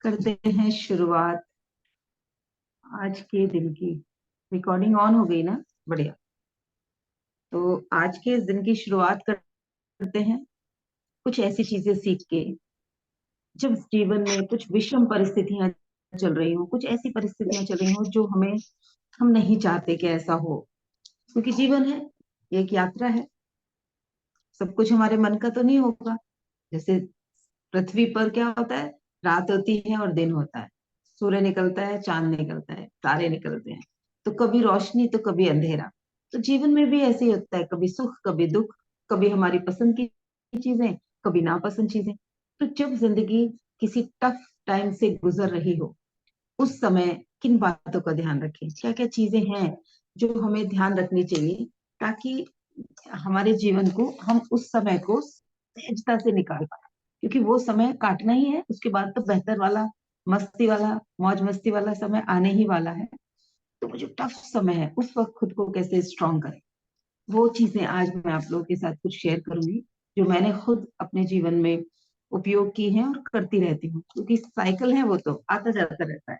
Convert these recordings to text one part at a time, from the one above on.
करते हैं शुरुआत आज के दिन की। रिकॉर्डिंग ऑन हो गई ना? बढ़िया। तो आज के इस दिन की शुरुआत करते हैं कुछ ऐसी चीजें सीख के। जब जीवन में कुछ विषम परिस्थितियां चल रही हो, कुछ ऐसी परिस्थितियां चल रही हो जो हम नहीं चाहते कि ऐसा हो, क्योंकि जीवन है, ये एक यात्रा है। सब कुछ हमारे मन का तो नहीं होगा। जैसे पृथ्वी पर क्या होता है, रात होती है और दिन होता है, सूर्य निकलता है, चांद निकलता है, तारे निकलते हैं। तो कभी रोशनी तो कभी अंधेरा। तो जीवन में भी ऐसे ही होता है, कभी सुख कभी दुख, कभी हमारी पसंद की चीजें, कभी नापसंद चीजें। तो जब जिंदगी किसी टफ टाइम से गुजर रही हो, उस समय किन बातों का ध्यान रखें, क्या क्या चीजें हैं जो हमें ध्यान रखनी चाहिए, ताकि हमारे जीवन को, हम उस समय को सहजता से निकाल पाए। क्योंकि वो समय काटना ही है, उसके बाद तो बेहतर वाला, मस्ती वाला, मौज मस्ती वाला समय आने ही वाला है। तो वो जो टफ समय है, उस वक्त खुद को कैसे स्ट्रांग करें, वो चीजें आज मैं आप लोगों के साथ कुछ शेयर करूंगी, जो मैंने खुद अपने जीवन में उपयोग की है और करती रहती हूँ। क्योंकि साइकिल है, वो तो आता जाता रहता है।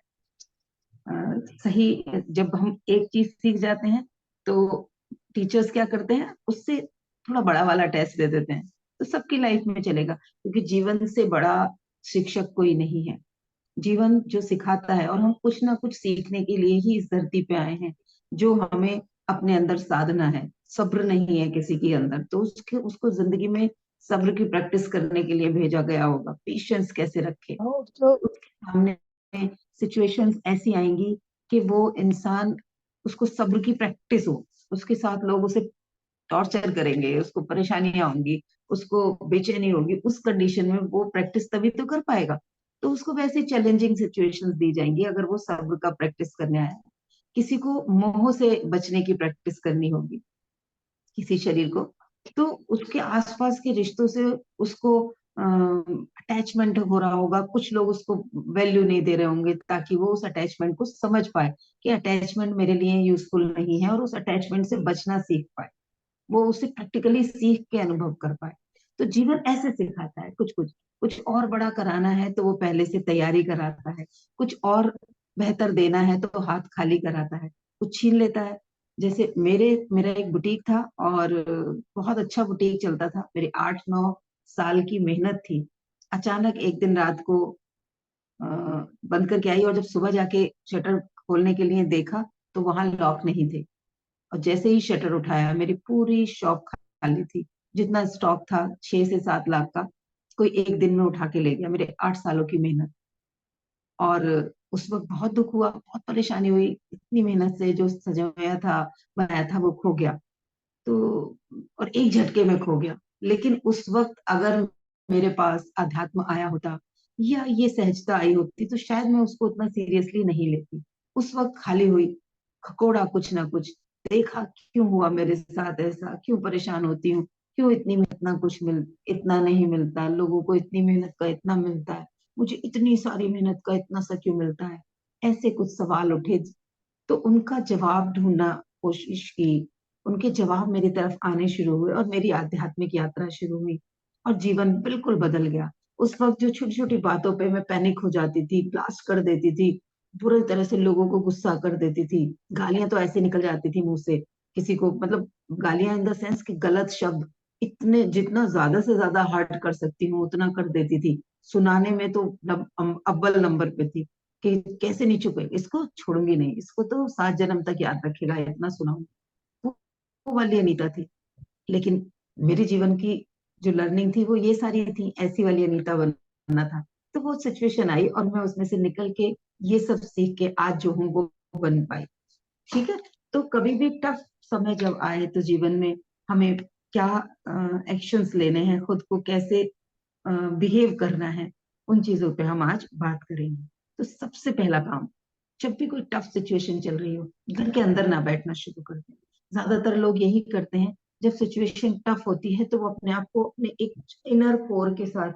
सही। जब हम एक चीज सीख जाते हैं तो टीचर्स क्या करते हैं, उससे थोड़ा बड़ा वाला टेस्ट दे देते हैं, तो सबकी लाइफ में चलेगा। क्योंकि जीवन से बड़ा शिक्षक कोई नहीं है। जीवन जो सिखाता है, और हम कुछ ना कुछ सीखने के लिए ही इस धरती पे आए हैं। जो हमें अपने अंदर साधना है, सब्र नहीं है किसी के अंदर, तो उसके उसको जिंदगी में सब्र की प्रैक्टिस करने के लिए भेजा गया होगा। पेशेंस कैसे रखे, तो उसके सामने सिचुएशंस ऐसी आएंगी कि वो इंसान, उसको सब्र की प्रैक्टिस हो, उसके साथ लोग उसे टॉर्चर करेंगे, उसको परेशानियां होंगी, उसको बेचैनी होगी, उस कंडीशन में वो प्रैक्टिस तभी तो कर पाएगा। तो उसको वैसे चैलेंजिंग सिचुएशंस दी जाएंगी अगर वो सब्र का प्रैक्टिस करने आया है। किसी को मोह से बचने की प्रैक्टिस करनी होगी, किसी शरीर को, तो उसके आसपास के रिश्तों से उसको अटैचमेंट हो रहा होगा। कुछ लोग उसको वैल्यू नहीं दे रहे होंगे, ताकि वो उस अटैचमेंट को समझ पाए कि अटैचमेंट मेरे लिए यूजफुल नहीं है, और उस अटैचमेंट से बचना सीख पाए, वो उसे प्रैक्टिकली सीख के अनुभव कर पाए। तो जीवन ऐसे सिखाता है। कुछ कुछ कुछ और बड़ा कराना है तो वो पहले से तैयारी कराता है। कुछ और बेहतर देना है तो हाथ खाली कराता है, कुछ छीन लेता है। जैसे मेरा एक बुटीक था, और बहुत अच्छा बुटीक चलता था। मेरी 8-9 साल की मेहनत थी। अचानक एक दिन रात को बंद करके आई, और जब सुबह जाके शटर खोलने के लिए देखा तो वहां लॉक नहीं थे। और जैसे ही शटर उठाया, मेरी पूरी शॉप खाली थी। जितना स्टॉक था 6 से 7 लाख का, कोई एक दिन में उठा के ले गया मेरे 8 सालों की मेहनत। और उस वक्त बहुत दुख हुआ, बहुत परेशानी हुई। इतनी मेहनत से जो सजाया था, बनाया था, वो खो गया। तो और एक झटके में खो गया। लेकिन उस वक्त अगर मेरे पास अध्यात्म आया होता, या ये सहजता आई होती, तो शायद मैं उसको उतना सीरियसली नहीं लेती। उस वक्त खाली हुई, खकोड़ा कुछ ना कुछ, देखा क्यों हुआ मेरे साथ ऐसा, क्यों परेशान होती हूँ, क्यों इतनी मेहनत ना कुछ मिल, इतना नहीं मिलता, लोगों को इतनी मेहनत का इतना मिलता है, मुझे इतनी सारी मेहनत का इतना सा क्यों मिलता है। ऐसे कुछ सवाल उठे, तो उनका जवाब ढूंढना कोशिश की। उनके जवाब मेरी तरफ आने शुरू हुए, और मेरी आध्यात्मिक यात्रा शुरू हुई, और जीवन बिल्कुल बदल गया। उस वक्त जो छोटी छोटी बातों पे मैं पैनिक हो जाती थी, ब्लास्ट कर देती थी, बुरी तरह से लोगों को गुस्सा कर देती थी, गालियां तो ऐसे निकल जाती थी मुंह से किसी को, मतलब गालियां इन द सेंस कि गलत शब्द, इतने जितना ज्यादा से ज्यादा हर्ट कर सकती हूँ उतना कर देती थी। सुनाने में तो अव्वल नंबर पे थी, कि कैसे नहीं चुकेगी, इसको छोड़ूंगी नहीं, इसको तो 7 जन्म तक याद रखेगा, इतना सुनाऊंगी। वो वाली अनीता थी। लेकिन मेरे जीवन की जो लर्निंग थी वो ये सारी थी, ऐसी वाली अनीता बनना था। तो वो सिचुएशन आई, और मैं उसमें से निकल के ये सब सीख के आज जो हूँ वो बन पाई। ठीक है। तो कभी भी टफ समय जब आए तो जीवन में हमें क्या एक्शंस लेने हैं, खुद को कैसे बिहेव करना है, उन चीजों पे हम आज बात करेंगे। तो सबसे पहला काम, जब भी कोई टफ सिचुएशन चल रही हो, घर के अंदर ना बैठना शुरू कर दें। ज्यादातर लोग यही करते हैं, जब सिचुएशन टफ होती है तो वो अपने आप को अपने एक इनर कोर के साथ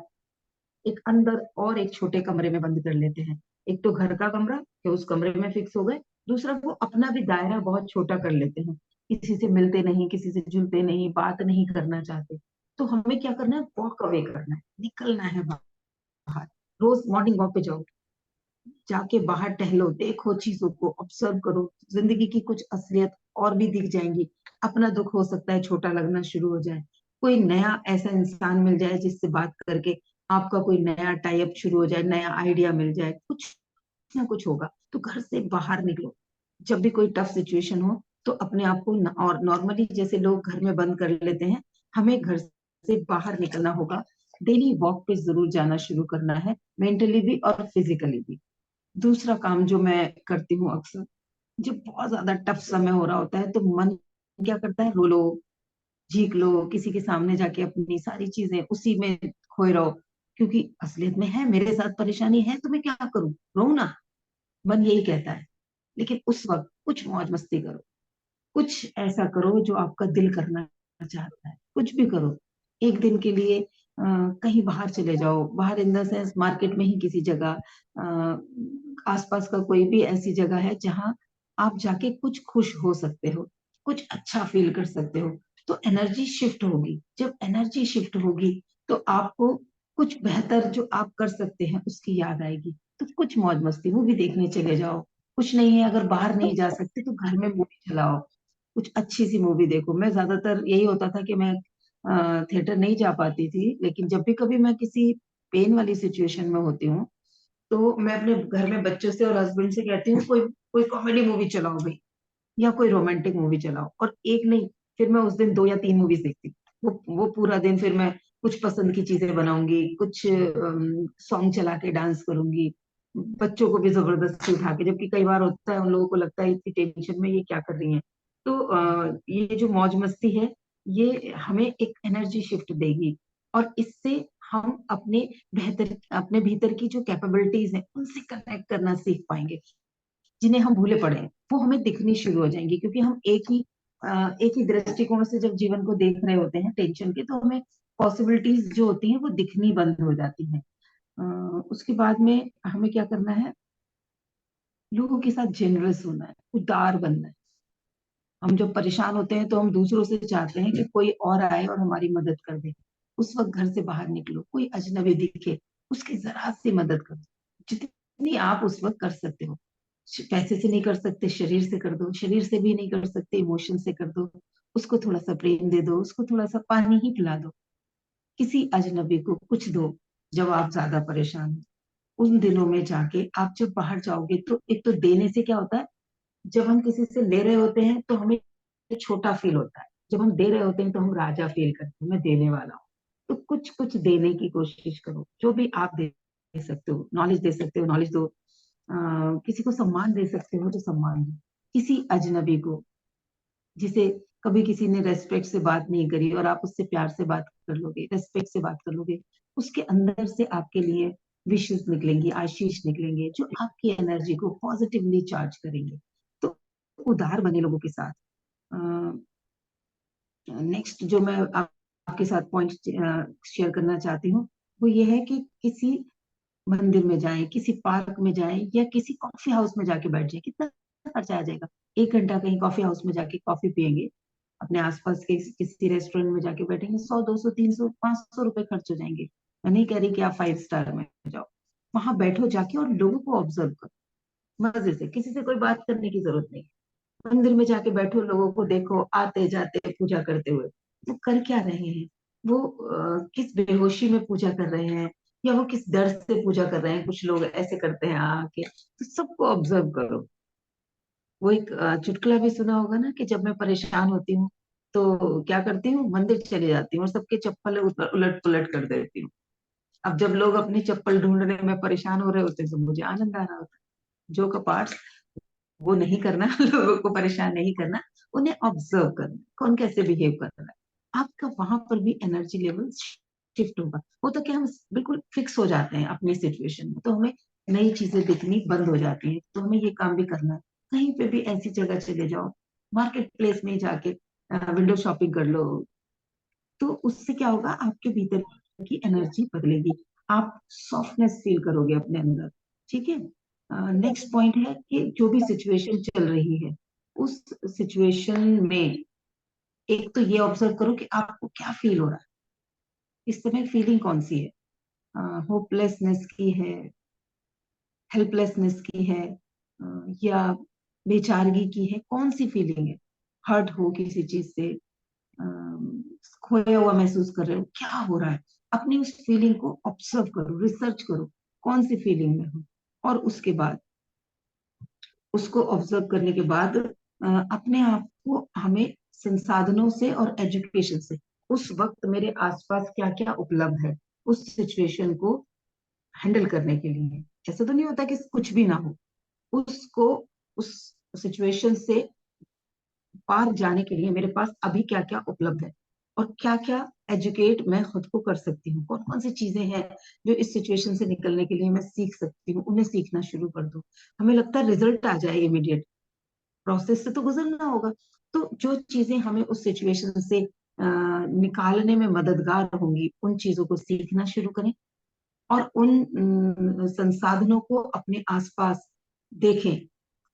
एक अंदर और एक छोटे कमरे में बंद कर लेते हैं। एक तो घर का कमरा, कि उस कमरे में फिक्स हो गए। दूसरा, वो अपना भी दायरा बहुत छोटा कर लेते हैं, किसी से मिलते नहीं, किसी से जुलते नहीं, बात नहीं करना चाहते। तो हमें क्या करना है, वॉक अवे करना है, निकलना है बाहर। रोज मॉर्निंग वॉक पे जाओ, जाके बाहर टहलो, देखो चीजों को, ऑब्जर्व करो, जिंदगी की कुछ असलियत और भी दिख जाएंगी। अपना दुख हो सकता है छोटा लगना शुरू हो जाए, कोई नया ऐसा इंसान मिल जाए जिससे बात करके आपका कोई नया टाइप शुरू हो जाए, नया आइडिया मिल जाए, कुछ ना कुछ होगा। तो घर से बाहर निकलो। जब भी कोई टफ सिचुएशन हो तो अपने आप को और नॉर्मली जैसे लोग घर में बंद कर लेते हैं, हमें घर से बाहर निकलना होगा। डेली वॉक पे जरूर जाना शुरू करना है, मेंटली भी और फिजिकली भी। दूसरा काम जो मैं करती हूँ अक्सर, जब बहुत ज्यादा टफ समय हो रहा होता है तो मन क्या करता है, रो लो, झीक लो, किसी के सामने जाके अपनी सारी चीजें उसी में खोए रहो। क्योंकि असलियत में है, मेरे साथ परेशानी है तो मैं क्या करूं, रो ना, मन यही कहता है। लेकिन उस वक्त कुछ मौज मस्ती करो, कुछ ऐसा करो जो आपका दिल करना चाहता है, कुछ भी करो। एक दिन के लिए कहीं बाहर चले जाओ, बाहर इन द सेंस मार्केट में ही किसी जगह, आसपास का कोई भी ऐसी जगह है जहां आप जाके कुछ खुश हो सकते हो, कुछ अच्छा फील कर सकते हो। तो एनर्जी शिफ्ट होगी, जब एनर्जी शिफ्ट होगी तो आपको कुछ बेहतर जो आप कर सकते हैं उसकी याद आएगी। तो कुछ मौज मस्ती, मूवी देखने चले जाओ। कुछ नहीं है, अगर बाहर नहीं जा सकते तो घर में मूवी चलाओ, कुछ अच्छी सी मूवी देखो। मैं ज्यादातर यही होता था कि मैं थिएटर नहीं जा पाती थी, लेकिन जब भी कभी मैं किसी पेन वाली सिचुएशन में होती हूँ तो मैं अपने घर में बच्चों से और हस्बैंड से कहती हूँ कोई कोई कॉमेडी मूवी चलाओ भाई, या कोई रोमांटिक मूवी चलाओ। और एक नहीं, फिर मैं उस दिन 2 या 3 मूवीज देखती हूँ। वो पूरा दिन फिर मैं कुछ पसंद की चीजें बनाऊंगी, कुछ सॉन्ग चला के डांस करूंगी, बच्चों को भी जबरदस्ती उठा के, जबकि कई बार होता है उन लोगों को लगता है इतनी टेंशन में ये क्या कर रही हैं। तो ये जो मौज मस्ती है, ये हमें एक एनर्जी शिफ्ट देगी, और इससे हम अपने भीतर की जो कैपेबिलिटीज हैं उनसे कनेक्ट करना सीख पाएंगे, जिन्हें हम भूले पड़े हैं वो हमें दिखनी शुरू हो जाएंगी। क्योंकि हम एक ही दृष्टिकोण से जब जीवन को देख रहे होते हैं टेंशन के, तो हमें पॉसिबिलिटीज जो होती हैं वो दिखनी बंद हो जाती हैं। उसके बाद में हमें क्या करना है, लोगों के साथ जेनरस होना है, उदार बनना है। हम जब परेशान होते हैं तो हम दूसरों से चाहते हैं कि कोई और आए और हमारी मदद कर दे। उस वक्त घर से बाहर निकलो, कोई अजनबी दिखे उसकी जरा सी मदद करो, जितनी आप उस वक्त कर सकते हो। पैसे से नहीं कर सकते, शरीर से कर दो, शरीर से भी नहीं कर सकते, इमोशन से कर दो। उसको थोड़ा सा प्रेम दे दो, उसको थोड़ा सा पानी ही पिला दो, किसी अजनबी को कुछ दो। जब आप ज्यादा परेशान हो उन दिनों में जाके आप जब बाहर जाओगे तो एक तो देने से क्या होता है, जब हम किसी से ले रहे होते हैं तो हमें छोटा फील होता है, जब हम दे रहे होते हैं तो हम राजा फील करते हैं, मैं देने वाला हूँ। तो कुछ कुछ देने की कोशिश करो, जो भी आप दे सकते हो, नॉलेज दे सकते हो नॉलेज दो, किसी को सम्मान दे सकते हो तो सम्मान दो। किसी अजनबी को, जिसे कभी किसी ने रेस्पेक्ट से बात नहीं करी और आप उससे प्यार से बात कर लोगे, रेस्पेक्ट से बात कर लोगे, उसके अंदर से आपके लिए विशेष निकलेंगी, आशीष निकलेंगे जो आपकी एनर्जी को पॉजिटिवली चार्ज करेंगे। तो उदार बने लोगों के साथ। नेक्स्ट जो मैं आपके साथ पॉइंट शेयर करना चाहती हूँ वो ये है कि किसी मंदिर में जाएं, किसी पार्क में जाएं, या किसी कॉफी हाउस में जाके बैठ जाएं। कितना खर्चा आ जाएगा, 1 घंटा कहीं कॉफी हाउस में जाके कॉफी पियेंगे, अपने आसपास के किसी रेस्टोरेंट में जाके बैठेंगे, 100, 200, 300, 500 रुपए खर्च हो जाएंगे। मैं नहीं कह रही कि आप 5 स्टार में जाओ, वहां बैठो जाके और लोगों को ऑब्जर्व करो मजे से, किसी से कोई बात करने की जरूरत नहीं। मंदिर में जाके बैठो, लोगों को देखो आते जाते पूजा करते हुए, वो कर क्या रहे हैं, वो किस बेहोशी में पूजा कर रहे हैं, या वो किस डर से पूजा कर रहे हैं। कुछ लोग ऐसे करते हैं आके, तो सबको ऑब्जर्व करो। वो एक चुटकुला भी सुना होगा ना कि जब मैं परेशान होती हूँ तो क्या करती हूँ, मंदिर चली जाती हूँ और सबके चप्पल उलट पुलट कर देती हूँ। अब जब लोग अपनी चप्पल ढूंढने में परेशान हो रहे होते हैं तो मुझे आनंद आ रहा होता है। जो कपाट वो नहीं करना, लोगों को परेशान नहीं करना, उन्हें ऑब्जर्व करना, कौन कैसे बिहेव कर रहा है। आपका वहां पर भी एनर्जी लेवल शिफ्ट होगा। वो तो क्या, हम बिल्कुल फिक्स हो जाते हैं अपनी सिचुएशन में, तो हमें नई चीजें दिखनी बंद हो जाती है। तो हमें ये काम भी करना है। कहीं पे भी ऐसी जगह चले जाओ, मार्केट प्लेस में जाके विंडो शॉपिंग कर लो, तो उससे क्या होगा, आपके भीतर की एनर्जी बदलेगी, आप सॉफ्टनेस फील करोगे अपने अंदर। ठीक है। नेक्स्ट पॉइंट है कि जो भी सिचुएशन चल रही है उस सिचुएशन में एक तो ये ऑब्जर्व करो कि आपको क्या फील हो रहा है, इस समय फीलिंग कौन सी है, होपलेसनेस की है, हेल्पलेसनेस की है, या बेचारगी की है, कौन सी फीलिंग है? हर्ट हो किसी चीज से, खोया हुआ महसूस कर रहे हो, क्या हो रहा है? अपनी उस फीलिंग को ऑब्जर्व करो, रिसर्च करो, कौन सी फीलिंग में हो। और उसके बाद, उसको ऑब्जर्व करने के बाद अपने आप को, हमें संसाधनों से और एजुकेशन से, उस वक्त मेरे आसपास क्या क्या उपलब्ध है उस सिचुएशन को हैंडल करने के लिए। ऐसा तो नहीं होता कि कुछ भी ना हो, उसको, उस सिचुएशन से पार जाने के लिए मेरे पास अभी क्या क्या उपलब्ध है, और क्या क्या एजुकेट मैं खुद को कर सकती हूँ, कौन कौन सी चीजें हैं जो इस सिचुएशन से निकलने के लिए मैं सीख सकती हूँ, उन्हें सीखना शुरू कर दो। हमें लगता है रिजल्ट आ जाए इमीडिएट, प्रोसेस से तो गुजरना होगा। तो जो चीजें हमें उस सिचुएशन से निकालने में मददगार होंगी, उन चीजों को सीखना शुरू करें, और उन संसाधनों को अपने आसपास देखें,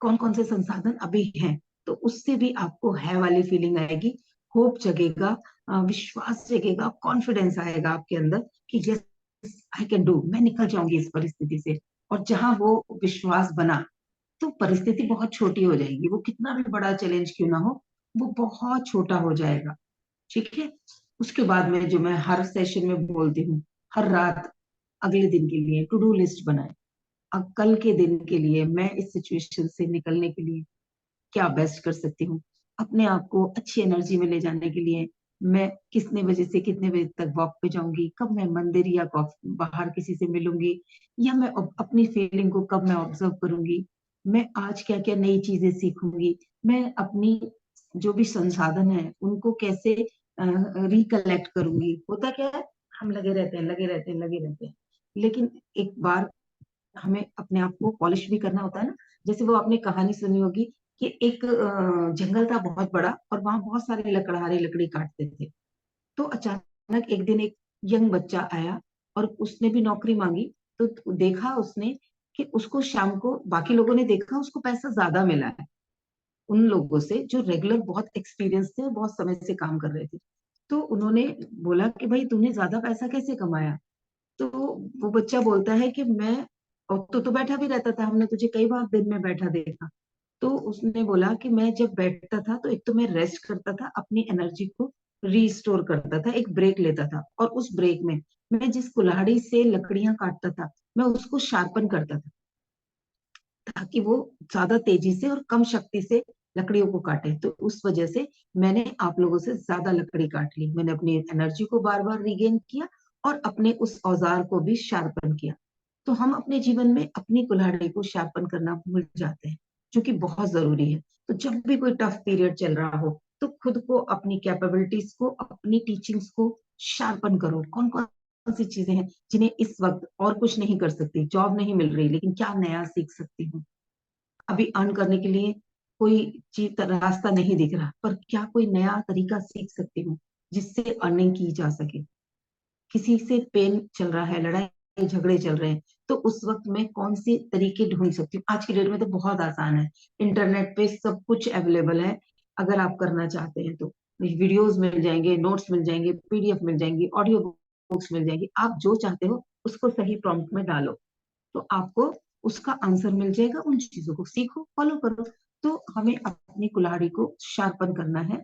कौन कौन से संसाधन अभी हैं। तो उससे भी आपको है वाली फीलिंग आएगी, होप जगेगा, विश्वास जगेगा, कॉन्फिडेंस आएगा आपके अंदर कि यस, आई कैन डू, मैं निकल जाऊंगी इस परिस्थिति से। और जहां वो विश्वास बना, तो परिस्थिति बहुत छोटी हो जाएगी, वो कितना भी बड़ा चैलेंज क्यों ना हो, वो बहुत छोटा हो जाएगा। ठीक है। उसके बाद में, जो मैं हर सेशन में बोलती हूँ, हर रात अगले दिन के लिए टू डू लिस्ट बनाए। अब कल के दिन के लिए मैं इस सिचुएशन से निकलने के लिए क्या बेस्ट कर सकती हूँ, अपने आप को अच्छी एनर्जी में ले जाने के लिए मैं कितने बजे से कितने बजे तक वॉक पे जाऊंगी, कब मैं मंदिर या बाहर किसी से मिलूंगी, या मैं अपनी फीलिंग को कब मैं ऑब्जर्व करूंगी, मैं आज क्या क्या नई चीजें सीखूंगी, मैं अपनी जो भी संसाधन है उनको कैसे रिकलेक्ट करूंगी। होता क्या है, हम लगे रहते हैं, लगे रहते हैं, लगे रहते हैं, लेकिन एक बार हमें अपने आप को पॉलिश भी करना होता है ना। जैसे वो आपने कहानी सुनी होगी कि एक जंगल था बहुत बड़ा, और वहां बहुत सारे लकड़हारे लकड़ी काटते थे। तो अचानक एक दिन एक यंग बच्चा आया, और उसने भी नौकरी मांगी। तो देखा उसने कि उसको शाम को, बाकी लोगों ने देखा उसको पैसा ज्यादा मिला है उन लोगों से जो रेगुलर बहुत एक्सपीरियंस थे और बहुत समय से काम कर रहे थे। तो उन्होंने बोला कि भाई तूने ज्यादा पैसा कैसे कमाया? तो वो बच्चा बोलता है कि मैं, और तो बैठा भी रहता था, हमने तुझे कई बार दिन में बैठा देखा। तो उसने बोला कि मैं जब बैठता था तो एक तो मैं रेस्ट करता था, अपनी एनर्जी को रीस्टोर करता था, एक ब्रेक लेता था, और उस ब्रेक में मैं जिस कुल्हाड़ी से लकड़ियां काटता था, मैं उसको शार्पन करता था, ताकि वो ज्यादा तेजी से और कम शक्ति से लकड़ियों को काटे। तो उस वजह से मैंने आप लोगों से ज्यादा लकड़ी काट ली, मैंने अपनी एनर्जी को बार बार रिगेन किया, और अपने उस औजार को भी शार्पन किया। तो हम अपने जीवन में अपनी कुल्हाड़ी को शार्पन करना भूल जाते हैं, जो कि बहुत जरूरी है। तो जब भी कोई टफ पीरियड चल रहा हो, तो खुद को, अपनी कैपेबिलिटीज को, अपनी टीचिंग्स को शार्पन करो। कौन कौन सी चीजें हैं जिन्हें इस वक्त और कुछ नहीं कर सकती, जॉब नहीं मिल रही, लेकिन क्या नया सीख सकती हूँ, अभी अर्न करने के लिए कोई चीज रास्ता नहीं दिख रहा, पर क्या कोई नया तरीका सीख सकती हूँ जिससे अर्निंग की जा सके। किसी से पेन चल रहा है, लड़ाई झगड़े चल रहे हैं, तो उस वक्त मैं कौन से तरीके ढूंढ सकती हूँ? आज की डेट में तो बहुत आसान है, इंटरनेट पे सब कुछ अवेलेबल है। अगर आप करना चाहते हैं तो वीडियोस मिल जाएंगे, नोट्स मिल जाएंगे, पीडीएफ मिल जाएंगी, ऑडियो बुक्स मिल जाएंगी। आप जो चाहते हो उसको सही प्रॉम्प्ट में डालो, तो आपको उसका आंसर मिल जाएगा। उन चीजों को सीखो, फॉलो करो। तो हमें अपनी कुल्हाड़ी को शार्पन करना है,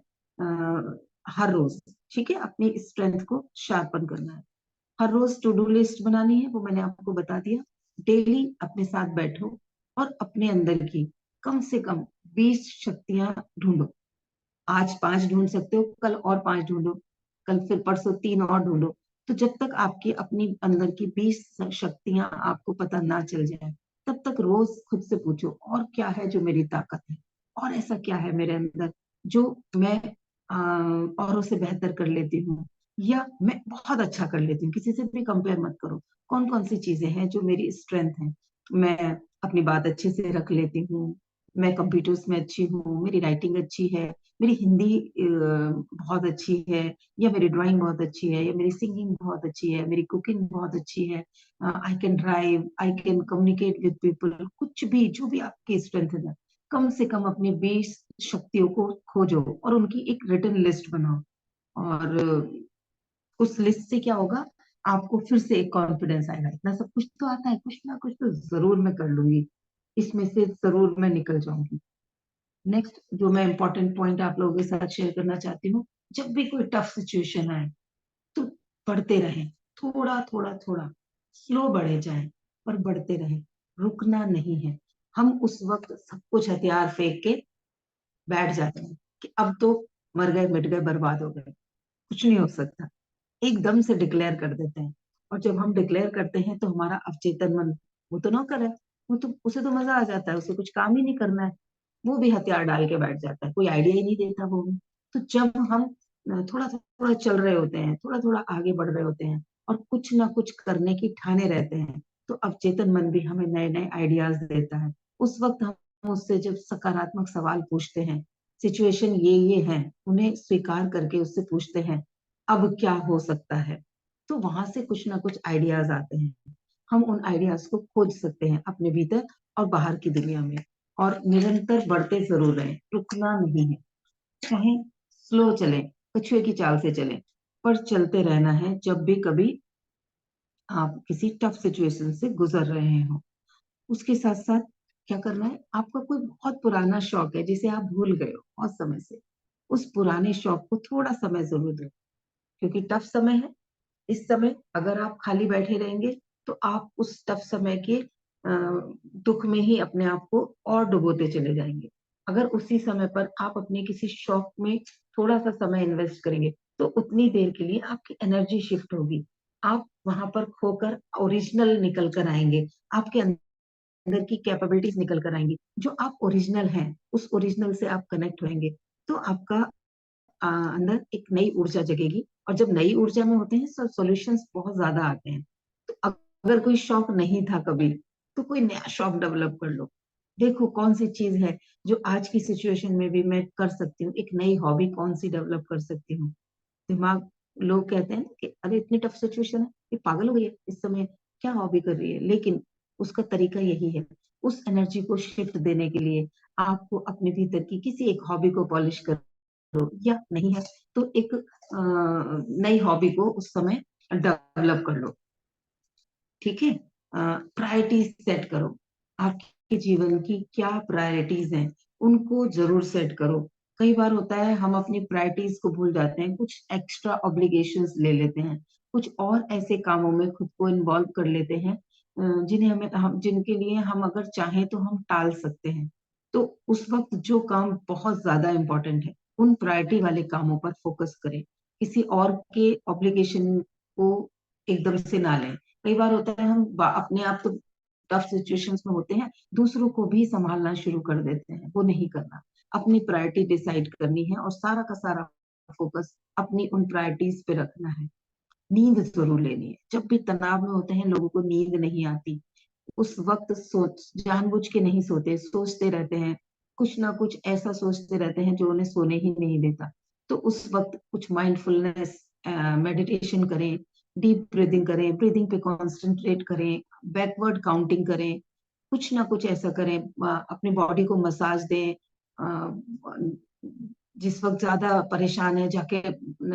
हर रोज। ठीक है, अपनी स्ट्रेंथ को शार्पन करना है। हर रोज टू डू लिस्ट बनानी है, वो मैंने आपको बता दिया। डेली अपने साथ बैठो, और अपने अंदर की कम से कम 20 शक्तियां ढूंढो। आज 5 ढूंढ सकते हो, कल और 5 ढूंढो, कल फिर परसों 3 और ढूंढो। तो जब तक आपकी अपनी अंदर की 20 शक्तियां आपको पता ना चल जाए, तब तक रोज खुद से पूछो, और क्या है जो मेरी ताकत है, और ऐसा क्या है मेरे अंदर जो मैं औरों से बेहतर कर लेती हूँ, या मैं बहुत अच्छा कर लेती हूँ। किसी से भी कंपेयर मत करो। कौन कौन सी चीजें हैं जो मेरी स्ट्रेंथ है? मैं अपनी बात अच्छे से रख लेती हूँ, मैं कंप्यूटर्स में अच्छी हूँ, मेरी राइटिंग अच्छी है, मेरी हिंदी बहुत अच्छी है, या मेरी ड्राइंग बहुत अच्छी है, या मेरी सिंगिंग बहुत अच्छी है, मेरी कुकिंग बहुत अच्छी है, I can drive, I can communicate with people. कुछ भी, जो भी आपकी स्ट्रेंथ है, कम से कम अपनी 20 शक्तियों को खोजो, और उनकी एक रिटन लिस्ट बनाओ। और उस लिस्ट से क्या होगा आपको फिर से एक कॉन्फिडेंस आएगा, इतना सब कुछ तो आता है, कुछ ना कुछ तो जरूर मैं कर लूंगी, इसमें से जरूर मैं निकल जाऊंगी। नेक्स्ट जो मैं इंपॉर्टेंट पॉइंट आप लोगों के साथ शेयर करना चाहती हूँ, जब भी कोई टफ सिचुएशन आए तो बढ़ते रहें, थोड़ा थोड़ा थोड़ा स्लो बढ़े जाए, पर बढ़ते रहें, रुकना नहीं है। हम उस वक्त सब कुछ हथियार फेंक के बैठ जाते हैं कि अब तो मर गए, मिट गए, बर्बाद हो गए, कुछ नहीं हो सकता, एकदम से डिक्लेयर कर देते हैं। और जब हम डिक्लेयर करते हैं तो हमारा अवचेतन मन, वो तो नौकर है, वो तो, उसे तो मजा आ जाता है, उसे कुछ काम ही नहीं करना है, वो भी हथियार डाल के बैठ जाता है, कोई आइडिया ही नहीं देता वो भी। तो जब हम थोड़ा थोड़ा चल रहे होते हैं, थोड़ा थोड़ा आगे बढ़ रहे होते हैं और कुछ ना कुछ करने की ठाने रहते हैं, तो अवचेतन मन भी हमें नए नए आइडियाज देता है। उस वक्त हम उससे जब सकारात्मक सवाल पूछते हैं, सिचुएशन ये है, उन्हें स्वीकार करके उससे पूछते हैं अब क्या हो सकता है, तो वहां से कुछ ना कुछ आइडियाज आते हैं। हम उन आइडियाज को खोज सकते हैं अपने भीतर और बाहर की दुनिया में। और निरंतर बढ़ते जरूर रहें, रुकना नहीं है, चाहे स्लो चले, कछुए की चाल से चले, पर चलते रहना है जब भी कभी आप किसी टफ सिचुएशन से गुजर रहे हो। उसके साथ साथ क्या करना है, आपका कोई बहुत पुराना शौक है जिसे आप भूल गए हो बहुत समय से, उस पुराने शौक को थोड़ा समय जरूर दो, क्योंकि टफ समय है। इस समय अगर आप खाली बैठे रहेंगे तो आप उस टफ समय के दुख में ही अपने आप को और डुबोते चले जाएंगे। अगर उसी समय पर आप अपने किसी शौक में थोड़ा सा समय इन्वेस्ट करेंगे तो उतनी देर के लिए आपकी एनर्जी शिफ्ट होगी, आप वहां पर खोकर ओरिजिनल निकल कर आएंगे, आपके अंदर की कैपेबिलिटीज निकल कर आएंगी, जो आप ओरिजिनल हैं उस ओरिजिनल से आप कनेक्ट होंगे, तो आपका अंदर एक नई ऊर्जा जगेगी। और जब नई ऊर्जा में होते हैं सब सॉल्यूशंस बहुत ज्यादा आते हैं। तो अगर कोई शौक नहीं था कभी, तो कोई नया शौक डेवलप कर लो, देखो कौन सी चीज है जो आज की सिचुएशन में भी मैं कर सकती हूँ, एक नई हॉबी कौन सी डेवलप कर सकती हूँ। दिमाग, लोग कहते हैं ना कि अरे इतनी टफ सिचुएशन है, ये पागल हो गई है इस समय, क्या हॉबी कर रही है, लेकिन उसका तरीका यही है, उस एनर्जी को शिफ्ट देने के लिए आपको अपने भीतर की किसी एक हॉबी को पॉलिश करो, या नहीं है तो एक नई हॉबी को उस समय डेवलप कर लो। ठीक है, प्रायोरिटीज सेट करो, आपके जीवन की क्या प्रायोरिटीज हैं उनको जरूर सेट करो। कई बार होता है हम अपनी प्रायोरिटीज को भूल जाते हैं, कुछ एक्स्ट्रा ऑब्लिगेशंस ले लेते हैं, कुछ और ऐसे कामों में खुद को इन्वॉल्व कर लेते हैं जिन्हें हम जिनके लिए हम अगर चाहें तो हम टाल सकते हैं। तो उस वक्त जो काम बहुत ज्यादा इंपॉर्टेंट है उन प्रायोरिटी वाले कामों पर फोकस करें, किसी और के ऑब्लिगेशन को एकदम से ना लें। कई बार होता है हम अपने आप तो टफ सिचुएशंस में होते हैं, दूसरों को भी संभालना शुरू कर देते हैं, वो नहीं करना, अपनी प्रायोरिटी डिसाइड करनी है और सारा का सारा फोकस अपनी उन प्रायोरिटीज पे रखना है। नींद जरूर लेनी है, जब भी तनाव में होते हैं लोगों को नींद नहीं आती, उस वक्त सोच जानबूझ के नहीं सोते, सोचते रहते हैं, कुछ ना कुछ ऐसा सोचते रहते हैं जो उन्हें सोने ही नहीं देता। तो उस वक्त कुछ माइंडफुलनेस मेडिटेशन करें, डीप ब्रीदिंग करें, ब्रीदिंग पे कॉन्सेंट्रेट करें, बैकवर्ड काउंटिंग करें, कुछ ना कुछ ऐसा करें, अपनी बॉडी को मसाज दें। जिस वक्त ज्यादा परेशान है जाके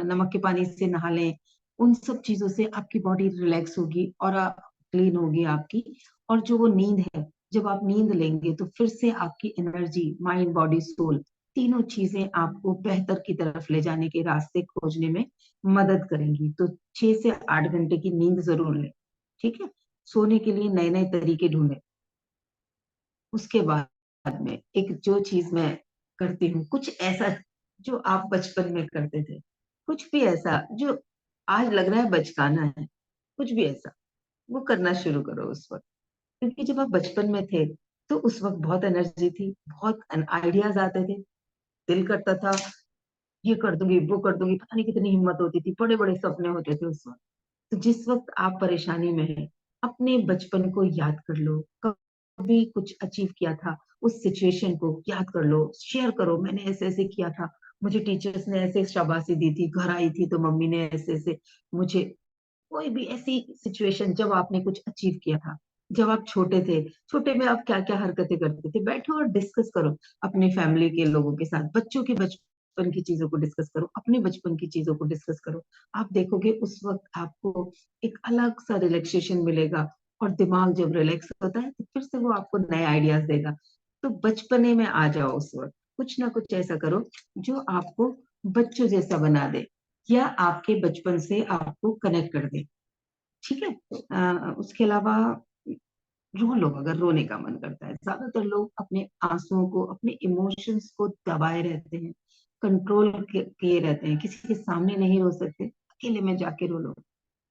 नमक के पानी से नहा लें, उन सब चीजों से आपकी बॉडी रिलैक्स होगी और क्लीन होगी आपकी। और जो वो नींद है, जब आप नींद लेंगे तो फिर से आपकी एनर्जी, माइंड बॉडी सोल, तीनों चीजें आपको बेहतर की तरफ ले जाने के रास्ते खोजने में मदद करेंगी। तो 6 से 8 घंटे की नींद जरूर लें। ठीक है, सोने के लिए नए नए तरीके ढूंढें। उसके बाद में एक जो चीज मैं करती हूँ, कुछ ऐसा जो आप बचपन में करते थे, कुछ भी ऐसा जो आज लग रहा है बचकाना है, कुछ भी ऐसा वो करना शुरू करो उस वक्त। क्योंकि जब आप बचपन में थे तो उस वक्त बहुत एनर्जी थी, बहुत आइडियाज आते थे, दिल करता था ये कर दूंगी वो कर दूंगी, पता नहीं कितनी हिम्मत होती थी, बड़े बड़े सपने होते थे उस वक्त। तो जिस वक्त आप परेशानी में हैं, अपने बचपन को याद कर लो, कभी कुछ अचीव किया था उस सिचुएशन को याद कर लो, शेयर करो, मैंने ऐसे ऐसे किया था, मुझे टीचर्स ने ऐसे शाबाशी दी थी, घर आई थी तो मम्मी ने ऐसे ऐसे मुझे, कोई भी ऐसी सिचुएशन जब आपने कुछ अचीव किया था, जब आप छोटे थे, छोटे में आप क्या क्या हरकतें करते थे, बैठो और डिस्कस करो अपनी फैमिली के लोगों के साथ, बच्चों के बचपन बचपन की चीजों को डिस्कस करो, अपने बचपन की चीजों को डिस्कस करो। आप देखोगे उस वक्त आपको एक अलग सा रिलैक्सेशन मिलेगा, और दिमाग जब रिलैक्स होता है तो फिर से वो आपको नए आइडियाज देगा। तो बचपने में आ जाओ, उस वक्त कुछ ना कुछ ऐसा करो जो आपको बच्चों जैसा बना दे, या आपके बचपन से आपको कनेक्ट कर दे। ठीक है। उसके अलावा रो लो अगर रोने का मन करता है। ज्यादातर लोग अपने आंसुओं को, अपने इमोशंस को दबाए रहते हैं, कंट्रोल किए रहते हैं, किसी के सामने नहीं रो सकते। अकेले में जाके रो लो,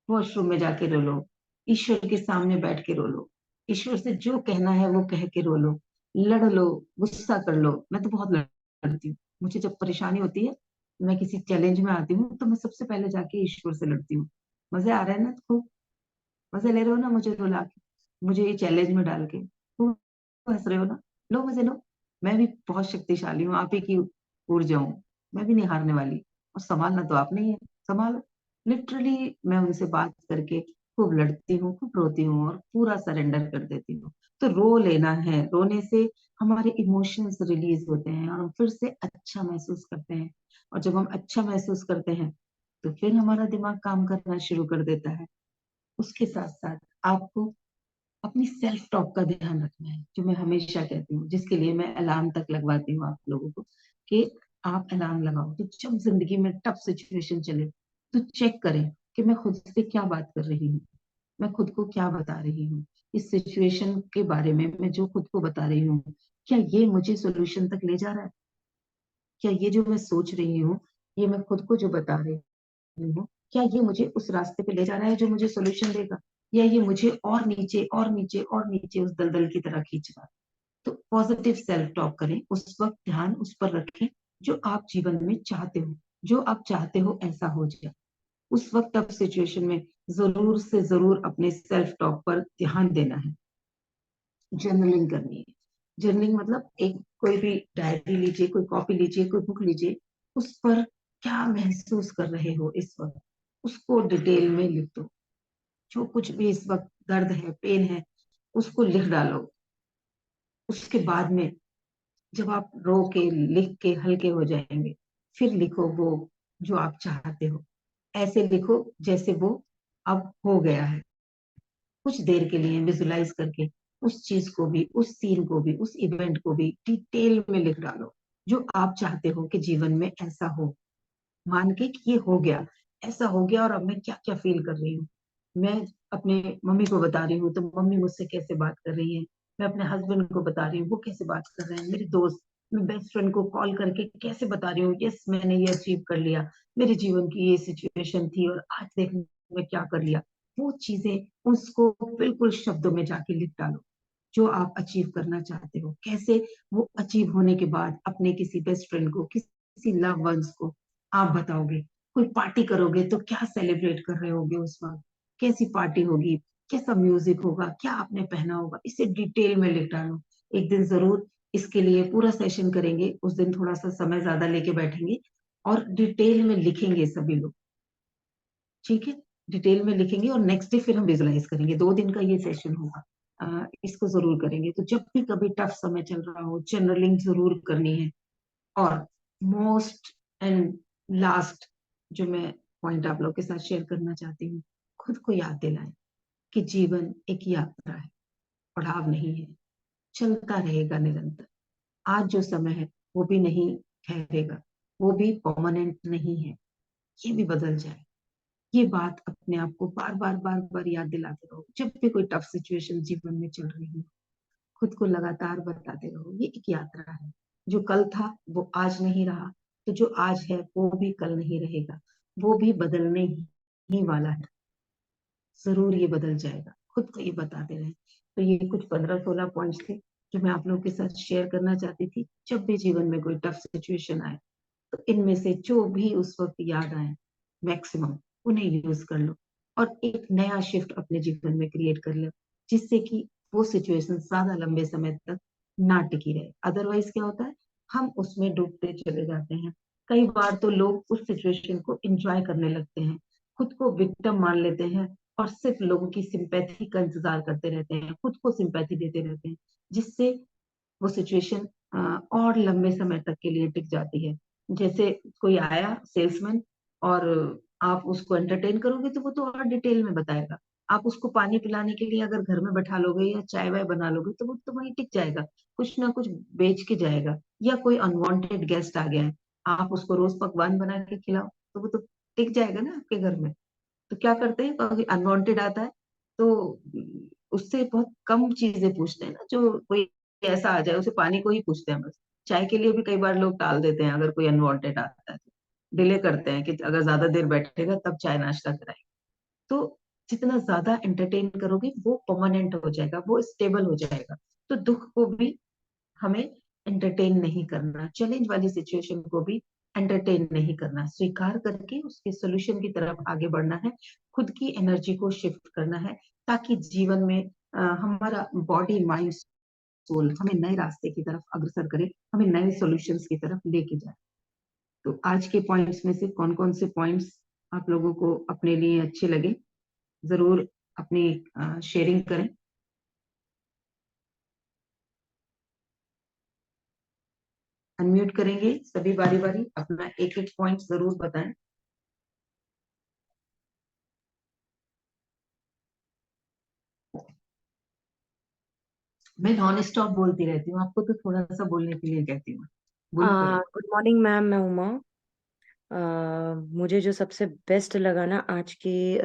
वॉशरूम में जाके रो लो, ईश्वर के सामने बैठ के रो लो, ईश्वर से जो कहना है वो कह के रो लो, लड़ लो, गुस्सा कर लो। मैं तो बहुत लड़ती हूँ। मुझे जब परेशानी होती है, मैं किसी चैलेंज में आती हूँ, तो मैं सबसे पहले जाके ईश्वर से लड़ती हूँ। मजे आ रहे हैं ना? तो मजे ले रहे हो ना मुझे रुला के, मुझे ये चैलेंज में डाल के? तुम हंस रहे हो ना? लो मजे लो। मैं भी बहुत शक्तिशाली हूँ, आप ही की ऊर्जा हूँ। मैं भी नहीं हारने वाली। और संभालना तो आपने ही है, संभालो। लिटरली मैं उनसे बात करके खूब लड़ती हूँ, खूब रोती हूँ, और पूरा सरेंडर कर देती हूँ। तो रो लेना है, रोने से हमारे इमोशंस रिलीज होते हैं और हम फिर से अच्छा महसूस करते हैं। और जब हम अच्छा महसूस करते हैं तो फिर हमारा दिमाग काम करना शुरू कर देता है। उसके साथ साथ आपको अपनी सेल्फ टॉक का ध्यान रखना है, जो मैं हमेशा कहती हूँ, जिसके लिए मैं अलार्म तक लगवाती हूँ आप लोगों को, कि आप अलार्म लगाओ तो जब जिंदगी में टफ सिचुएशन चले तो चेक करें कि मैं खुद से क्या बात कर रही हूँ, मैं खुद को क्या बता रही हूँ। इस सिचुएशन के बारे में मैं जो खुद को बता रही हूँ, क्या ये मुझे सोल्यूशन तक ले जा रहा है? क्या ये जो मैं सोच रही हूँ, ये मैं खुद को जो बता रही हूँ, क्या ये मुझे उस रास्ते पे ले जा रहा है जो मुझे सोल्यूशन देगा, या ये मुझे और नीचे और नीचे और नीचे उस दलदल की तरह खींच रहा है? तो पॉजिटिव सेल्फ टॉक करें, उस वक्त ध्यान उस पर रखें जो आप जीवन में चाहते हो, जो आप चाहते हो ऐसा हो जाए। उस वक्त अब सिचुएशन में जरूर से जरूर अपने सेल्फ टॉक पर ध्यान देना है। जर्नलिंग करनी है। जर्नलिंग मतलब एक कोई भी डायरी लीजिए, कोई कॉपी लीजिए, कोई बुक लीजिए, उस पर क्या महसूस कर रहे हो इस वक्त, उसको डिटेल में लिख दो। जो कुछ भी इस वक्त दर्द है, पेन है, उसको लिख डालो। उसके बाद में जब आप रो के लिख के हल्के हो जाएंगे, फिर लिखो वो जो आप चाहते हो। ऐसे लिखो जैसे वो अब हो गया है। कुछ देर के लिए विजुलाइज करके उस चीज को भी, उस सीन को भी, उस इवेंट को भी डिटेल में लिख डालो, जो आप चाहते हो कि जीवन में ऐसा हो। मान के कि ये हो गया, ऐसा हो गया, और अब मैं क्या क्या फील कर रही हूँ। मैं अपने मम्मी को बता रही हूँ तो मम्मी मुझसे कैसे बात कर रही है, मैं अपने हस्बैंड को बता रही हूँ वो कैसे बात कर रहे हैं, मेरे दोस्त, मैं बेस्ट फ्रेंड को कॉल करके कैसे बता रही हूँ, यस मैंने ये अचीव कर लिया, मेरे जीवन की ये सिचुएशन थी और आज देख मैं क्या कर लिया। वो चीजें उसको बिल्कुल शब्दों में जाके लिख डालो, जो आप अचीव करना चाहते हो, कैसे वो अचीव होने के बाद अपने किसी बेस्ट फ्रेंड को, किसी लव वंस को आप बताओगे। कोई पार्टी करोगे तो क्या सेलिब्रेट कर रहे होगे उस वक्त, कैसी पार्टी होगी, कैसा म्यूजिक होगा, क्या आपने पहना होगा, इसे डिटेल में लिख डालो। एक दिन जरूर इसके लिए पूरा सेशन करेंगे, उस दिन थोड़ा सा समय ज्यादा लेके बैठेंगे और डिटेल में लिखेंगे सभी लोग। ठीक है, डिटेल में लिखेंगे और नेक्स्ट डे फिर हम विजुलाइज करेंगे। 2 दिन का ये सेशन होगा। इसको जरूर करेंगे। तो जब भी कभी टफ समय चल रहा हो, जर्नलिंग जरूर करनी है। और मोस्ट एंड लास्ट जो मैं पॉइंट आप लोग के साथ शेयर करना चाहती हूँ, खुद को याद दिलाएं कि जीवन एक यात्रा है, पड़ाव नहीं है, चलता रहेगा निरंतर। आज जो समय है वो भी नहीं ठहरेगा, वो भी परमानेंट नहीं है, ये भी बदल जाए। ये बात अपने आप को बार बार बार बार याद दिलाते रहो जब भी कोई टफ सिचुएशन जीवन में चल रही हो। खुद को लगातार बताते रहो ये एक यात्रा है। जो कल था वो आज नहीं रहा, तो जो आज है वो भी कल नहीं रहेगा, वो भी बदलने ही वाला है। जरूर ये बदल जाएगा, खुद को ये बताते रहे। तो ये कुछ 15-16 पॉइंट्स थे जो मैं आप लोगों के साथ शेयर करना चाहती थी। जब भी जीवन में कोई टफ सिचुएशन आए तो इनमें से जो भी उस वक्त याद आए, मैक्सिमम उन्हें यूज कर लो और एक नया शिफ्ट अपने जीवन में क्रिएट कर लो, जिससे कि वो सिचुएशन ज्यादा लंबे समय तक ना टिकी रहे। अदरवाइज क्या होता है, हम उसमें डूबते चले जाते हैं। कई बार तो लोग उस सिचुएशन को एंजॉय करने लगते हैं, खुद को विक्टिम मान लेते हैं और सिर्फ लोगों की सिंपैथी का इंतजार करते रहते हैं, खुद को सिंपैथी देते रहते हैं, जिससे वो सिचुएशन और लंबे समय तक के लिए टिक जाती है। जैसे कोई आया सेल्समैन और आप उसको एंटरटेन करोगे तो वो तो और डिटेल में बताएगा। आप उसको पानी पिलाने के लिए अगर घर में बैठा लोगे या चाय वाय बना लोगे तो वो तो वहीं टिक जाएगा, कुछ ना कुछ बेच के जाएगा। या कोई अनवांटेड गेस्ट आ गया है, आप उसको रोज पकवान बना के खिलाओ तो वो तो टिक जाएगा ना आपके घर में। तो क्या करते हैं, कोई अनवांटेड आता है तो उससे बहुत कम चीजें पूछते हैं ना, जो कोई ऐसा आ जाए उसे पानी को ही पूछते हैं बस। चाय के लिए भी कई बार लोग टाल देते हैं, अगर कोई अनवांटेड आता है तो डिले करते हैं कि अगर ज्यादा देर बैठेगा तब चाय नाश्ता कराएंगे। तो जितना ज्यादा एंटरटेन करोगे वो परमानेंट हो जाएगा, वो स्टेबल हो जाएगा। तो दुख को भी हमें एंटरटेन नहीं करना, चैलेंज वाली सिचुएशन को भी एंटरटेन नहीं करना, स्वीकार करके उसके सोल्यूशन की तरफ आगे बढ़ना है। खुद की एनर्जी को शिफ्ट करना है ताकि जीवन में हमारा बॉडी माइंड सोल हमें नए रास्ते की तरफ अग्रसर करे, हमें नए सॉल्यूशंस की तरफ लेके जाए। तो आज के पॉइंट्स में से कौन कौन से पॉइंट्स आप लोगों को अपने लिए अच्छे लगे, जरूर अपनी शेयरिंग करें। अनम्यूट करेंगे सभी बारी बारी, अपना एक एक पॉइंट जरूर बताएं। मैं नॉन स्टॉप बोलती रहती हूँ, आपको तो थोड़ा सा बोलने के लिए कहती हूँ। बोलो करो। गुड मॉर्निंग मैम, मैं उमा। मुझे जो सबसे बेस्ट लगा ना आज की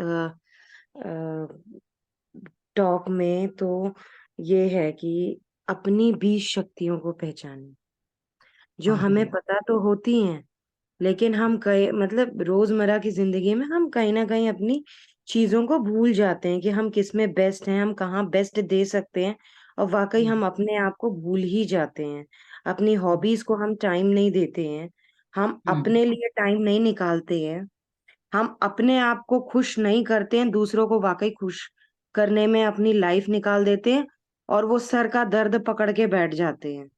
टॉक में, तो ये है कि अपनी बीज शक्तियों को पहचानें, जो बहुत हमें बढ़िया। पता तो होती हैं, लेकिन हम कई मतलब रोजमर्रा की जिंदगी में हम कहीं ना कहीं अपनी चीजों को भूल जाते हैं कि हम किस में बेस्ट हैं, हम कहाँ बेस्ट दे सकते हैं। और वाकई हम्म, हम अपने आप को भूल ही जाते हैं। अपनी हॉबीज को हम टाइम नहीं देते हैं, हम हम्म, अपने लिए टाइम नहीं निकालते हैं, हम अपने आप को खुश नहीं करते हैं, दूसरों को वाकई खुश करने में अपनी लाइफ निकाल देते हैं, और वो सर का दर्द पकड़ के बैठ जाते हैं।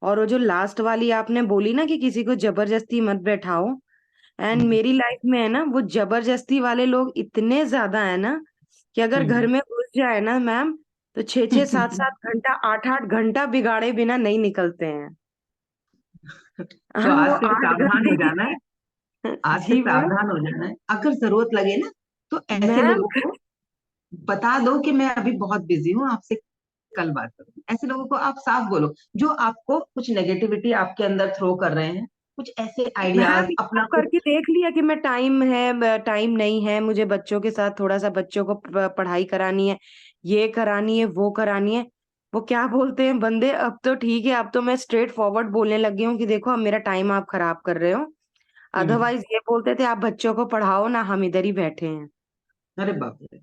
और वो जो लास्ट वाली आपने बोली ना कि किसी को जबरदस्ती मत बैठाओ, एंड हम्म, मेरी लाइफ में है ना, वो जबरदस्ती वाले लोग इतने ज्यादा है ना कि अगर घर हम्म। में घुस जाए ना मैम, तो 6-6 7-7 घंटा 8-8 घंटा बिगाड़े बिना नहीं निकलते हैं। तो वो आज से 8 घंटे सावधान हो की जाना है, आज से जी मैम। सावधान हो जाना है। अगर जरूरत लगे ना तो ऐसे मैम लोगों को बता दो कि मैं अभी बहुत बिजी हूँ, आपसे कल बात करूँ। ऐसे लोगों को आप साफ बोलो, जो आपको कुछ नेगेटिविटी आपके अंदर थ्रो कर रहे हैं, कुछ ऐसे मैम आइडियाज ये सब अपना खुद। करके देख लिया कि मैं टाइम नहीं है, मुझे बच्चों के साथ थोड़ा सा बच्चों को पढ़ाई करानी है, ये करानी है, वो करानी है। वो क्या बोलते हैं बंदे, अब तो ठीक है, अब तो मैं स्ट्रेट फॉरवर्ड बोलने लगी हूँ कि देखो अब मेरा टाइम आप खराब कर रहे हो। हम्म। अदरवाइज ये बोलते थे आप बच्चों को पढ़ाओ ना, हम इधर ही बैठे हैं। अरे बाप रे।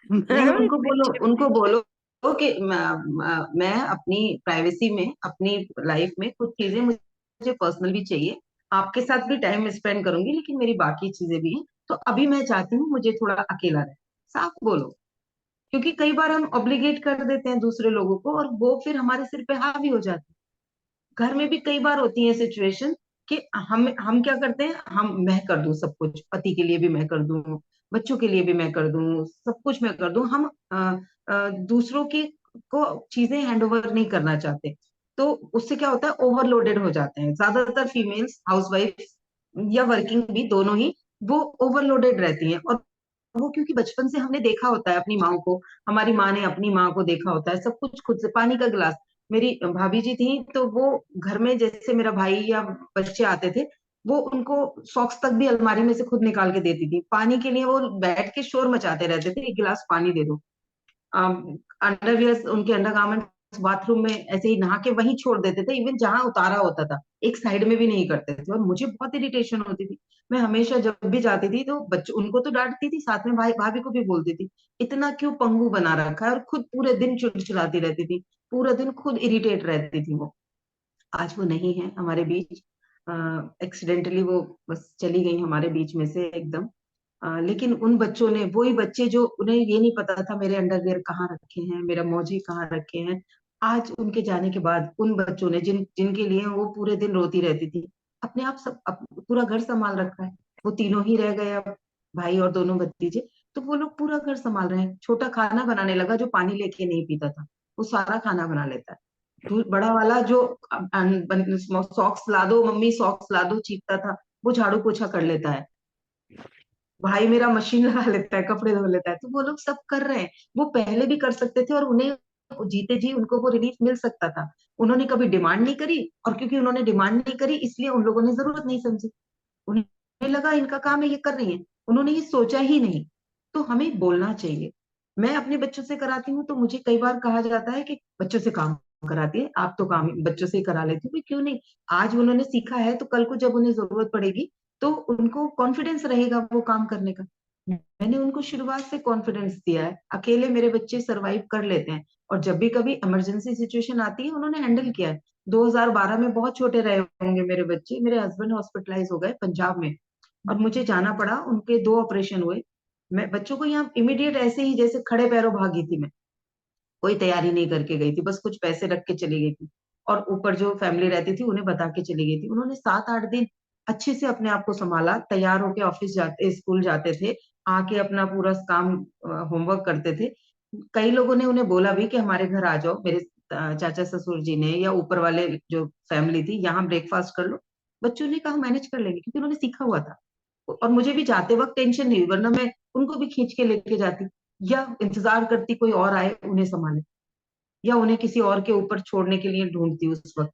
नहीं, मैम उनको इतने बोलो, चिपचिप। उनको बोलो कि मैं अपनी प्राइवेसी में, अपनी लाइफ में कुछ चीजें मुझे पर्सनल भी चाहिए, आपके साथ भी टाइम स्पेंड करूंगी लेकिन मेरी बाकी चीजें भी हैं, तो अभी मैं चाहती हूँ मुझे थोड़ा अकेला रहे। साफ बोलो। क्योंकि कई बार हम ऑब्लिगेट कर देते हैं दूसरे लोगों को और वो फिर हमारे सिर पे हावी हो जाते हैं। घर में भी कई बार होती है सिचुएशन कि हम क्या करते हैं, मैं कर दूं सब कुछ, पति के लिए भी मैं कर दूं, बच्चों के लिए भी मैं कर दूं, सब कुछ मैं कर दूं। हम दूसरों की को चीजें हैंड ओवर नहीं करना चाहते। तो उससे क्या होता है, ओवरलोडेड हो जाते हैं। ज्यादातर फीमेल्स हाउसवाइफ या वर्किंग भी, दोनों ही, वो ओवरलोडेड रहती हैं। और वो क्योंकि बचपन से हमने देखा होता है अपनी माँ को, हमारी माँ ने अपनी माँ को देखा होता है, सब कुछ खुद से, पानी का गिलास, मेरी भाभी जी थी तो वो घर में जैसे मेरा भाई या बच्चे आते थे, वो उनको सॉक्स तक भी अलमारी में से खुद निकाल के देती थी पानी के लिए। वो बैठ के शोर मचाते रहते थे, एक गिलास पानी दे दो। अंडरवियर, उनके अंडरगारमेंट्स बाथरूम में ऐसे ही नहा के वहीं छोड़ देते थे, इवन जहां उतारा होता था एक साइड में भी नहीं करते थे। और मुझे बहुत इरिटेशन होती थी। मैं हमेशा जब भी जाती थी तो बच्चों उनको तो डांटती थी, साथ में भाई भाभी को भी बोलती थी, इतना क्यों पंगु बना रखा है, और खुद पूरे दिन चिड़चिड़ाती रहती थी, पूरा दिन खुद इरिटेट रहती थी वो। आज वो नहीं है हमारे बीच, एक्सीडेंटली वो बस चली गई हमारे बीच में से एकदम। लेकिन उन बच्चों ने, वही बच्चे जो, उन्हें ये नहीं पता था मेरे अंडरवियर कहाँ रखे हैं, मेरा मोजे कहाँ रखे हैं, आज उनके जाने के बाद उन बच्चों ने, जिनके लिए वो पूरे दिन रोती रहती थी, अपने आप पूरा घर संभाल रखा है। वो तीनों ही रह गए अब, भाई और दोनों भतीजे। तो वो लोग पूरा घर संभाल रहे हैं, छोटा खाना बनाने लगा जो पानी लेके नहीं पीता था, वो सारा खाना बना लेता है। बड़ा वाला जो सॉक्स ला दो मम्मी, सॉक्स ला दो चीखता था, वो झाड़ू पोछा कर लेता है। भाई मेरा मशीन लगा लेता है, कपड़े धो लेता है। तो वो लोग सब कर रहे हैं, वो पहले भी कर सकते थे और उन्हें जीते जी उनको वो रिलीफ मिल सकता था। उन्होंने कभी डिमांड नहीं करी, और क्योंकि उन्होंने डिमांड नहीं करी इसलिए उन लोगों ने जरूरत नहीं समझी। उन्हें लगा इनका काम है, ये कर रही है, उन्होंने ये सोचा ही नहीं। तो हमें बोलना चाहिए। मैं अपने बच्चों से कराती हूँ तो मुझे कई बार कहा जाता है कि बच्चों से काम कराती है, आप तो काम बच्चों से ही करा लेती हो। क्यों नहीं? आज उन्होंने सीखा है तो कल को जब उन्हें जरूरत पड़ेगी तो उनको कॉन्फिडेंस रहेगा वो काम करने का। मैंने उनको शुरुआत से कॉन्फिडेंस दिया है, अकेले मेरे बच्चे सरवाइव कर लेते हैं। और जब भी कभी इमरजेंसी सिचुएशन आती है उन्होंने हैंडल किया है। 2012 में बहुत छोटे रहे होंगे मेरे बच्चे, मेरे हस्बैंड हॉस्पिटलाइज हो गए पंजाब में, और मुझे जाना पड़ा, उनके 2 ऑपरेशन हुए। मैं बच्चों को यहाँ इमीडिएट ऐसे ही जैसे खड़े पैरों भागी थी मैं, कोई तैयारी नहीं करके गई थी, बस कुछ पैसे रख के चली गई थी। और ऊपर जो फैमिली रहती थी उन्हें बता के चली गई थी। उन्होंने 7-8 दिन अच्छे से अपने आप को संभाला, तैयार होके ऑफिस जाते, स्कूल जाते थे, आके अपना पूरा काम होमवर्क करते थे। कई लोगों ने उन्हें बोला भी कि हमारे घर आ जाओ, मेरे चाचा ससुर जी ने या ऊपर वाले जो फैमिली थी, यहाँ ब्रेकफास्ट कर लो। बच्चों ने कहा मैनेज कर लेंगे, क्योंकि उन्होंने सीखा हुआ था। और मुझे भी जाते वक्त टेंशन नहीं हुई, वरना मैं उनको भी खींच के लेके जाती, या इंतजार करती कोई और आए उन्हें संभाले, या उन्हें किसी और के ऊपर छोड़ने के लिए ढूंढती उस वक्त।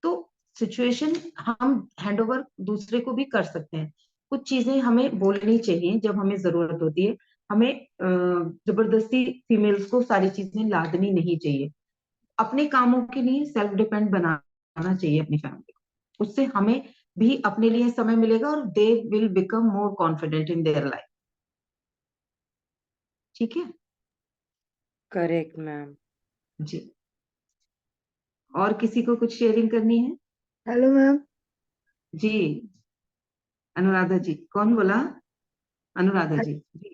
तो सिचुएशन हम हैंड ओवर दूसरे को भी कर सकते हैं। कुछ चीजें हमें बोलनी चाहिए जब हमें जरूरत होती है। हमें जबरदस्ती फीमेल्स को सारी चीजें लादनी नहीं चाहिए। अपने कामों के लिए सेल्फ डिपेंड बनाना चाहिए अपनी फैमिली को। उससे हमें भी अपने लिए समय मिलेगा और they will become more confident in their life. ठीक है करेक्ट मैम। जी। और किसी को कुछ शेयरिंग करनी है? Hello ma'am. जी, अनुराधा जी। कौन बोला? अनुराधा जी जी।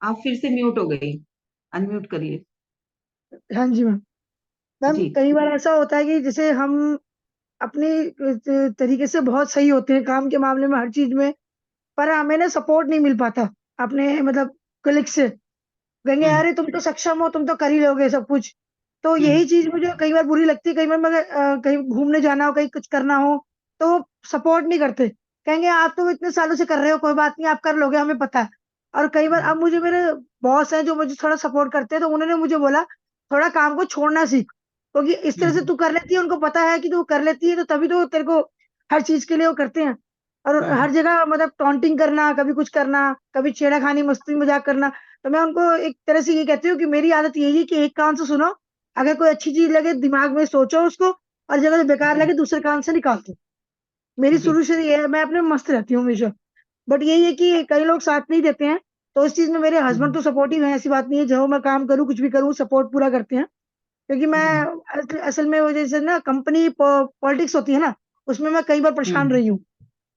आप फिर से म्यूट हो गई, अनम्यूट करिए। हाँ जी मैम। मैम जी। कई बार ऐसा होता है कि जैसे हम अपने तरीके से बहुत सही होते हैं काम के मामले में, हर चीज में, पर हमें ना सपोर्ट नहीं मिल पाता अपने मतलब कलीग से। कहेंगे हम्म अरे तुम तो सक्षम हो, तुम तो कर ही लोगे सब कुछ। तो हम्म यही चीज मुझे कई बार बुरी लगती है। कई बार मैं कहीं घूमने जाना हो, कहीं कुछ करना हो, तो वो सपोर्ट नहीं करते। कहेंगे आप तो इतने सालों से कर रहे हो, कोई बात नहीं, आप कर लोगे, हमें पता है। और कई बार अब मुझे मेरे बॉस हैं जो मुझे थोड़ा सपोर्ट करते हैं, तो उन्होंने मुझे बोला थोड़ा काम को छोड़ना सीख, क्योंकि इस तरह से हम्म तू कर लेती है, उनको पता है कि तू कर लेती है, तो तभी तो तेरे को हर चीज के लिए वो करते हैं। और हम्म हर जगह मतलब टॉन्टिंग करना, कभी कुछ करना, कभी छेड़ाखानी मस्ती मजाक करना। तो मैं उनको एक तरह से ये कहती हूँ कि मेरी आदत यही है कि एक कान से सुनो, अगर कोई अच्छी चीज लगे दिमाग में सोचो उसको, और जगह से बेकार जी लगे दूसरे कान से निकाल दो। मेरी जी। शुरू से ये है, मैं अपने मस्त रहती हूँ हमेशा। बट यही है कि कई लोग साथ नहीं देते हैं। तो इस चीज में मेरे हस्बैंड हम्म तो सपोर्टिव है, ऐसी बात नहीं है, जो मैं काम करूँ कुछ भी करूँ सपोर्ट पूरा करते हैं। क्योंकि मैं हम्म असल में वो जैसे ना कंपनी पॉलिटिक्स होती है ना, उसमें मैं कई बार परेशान हम्म रही हूँ।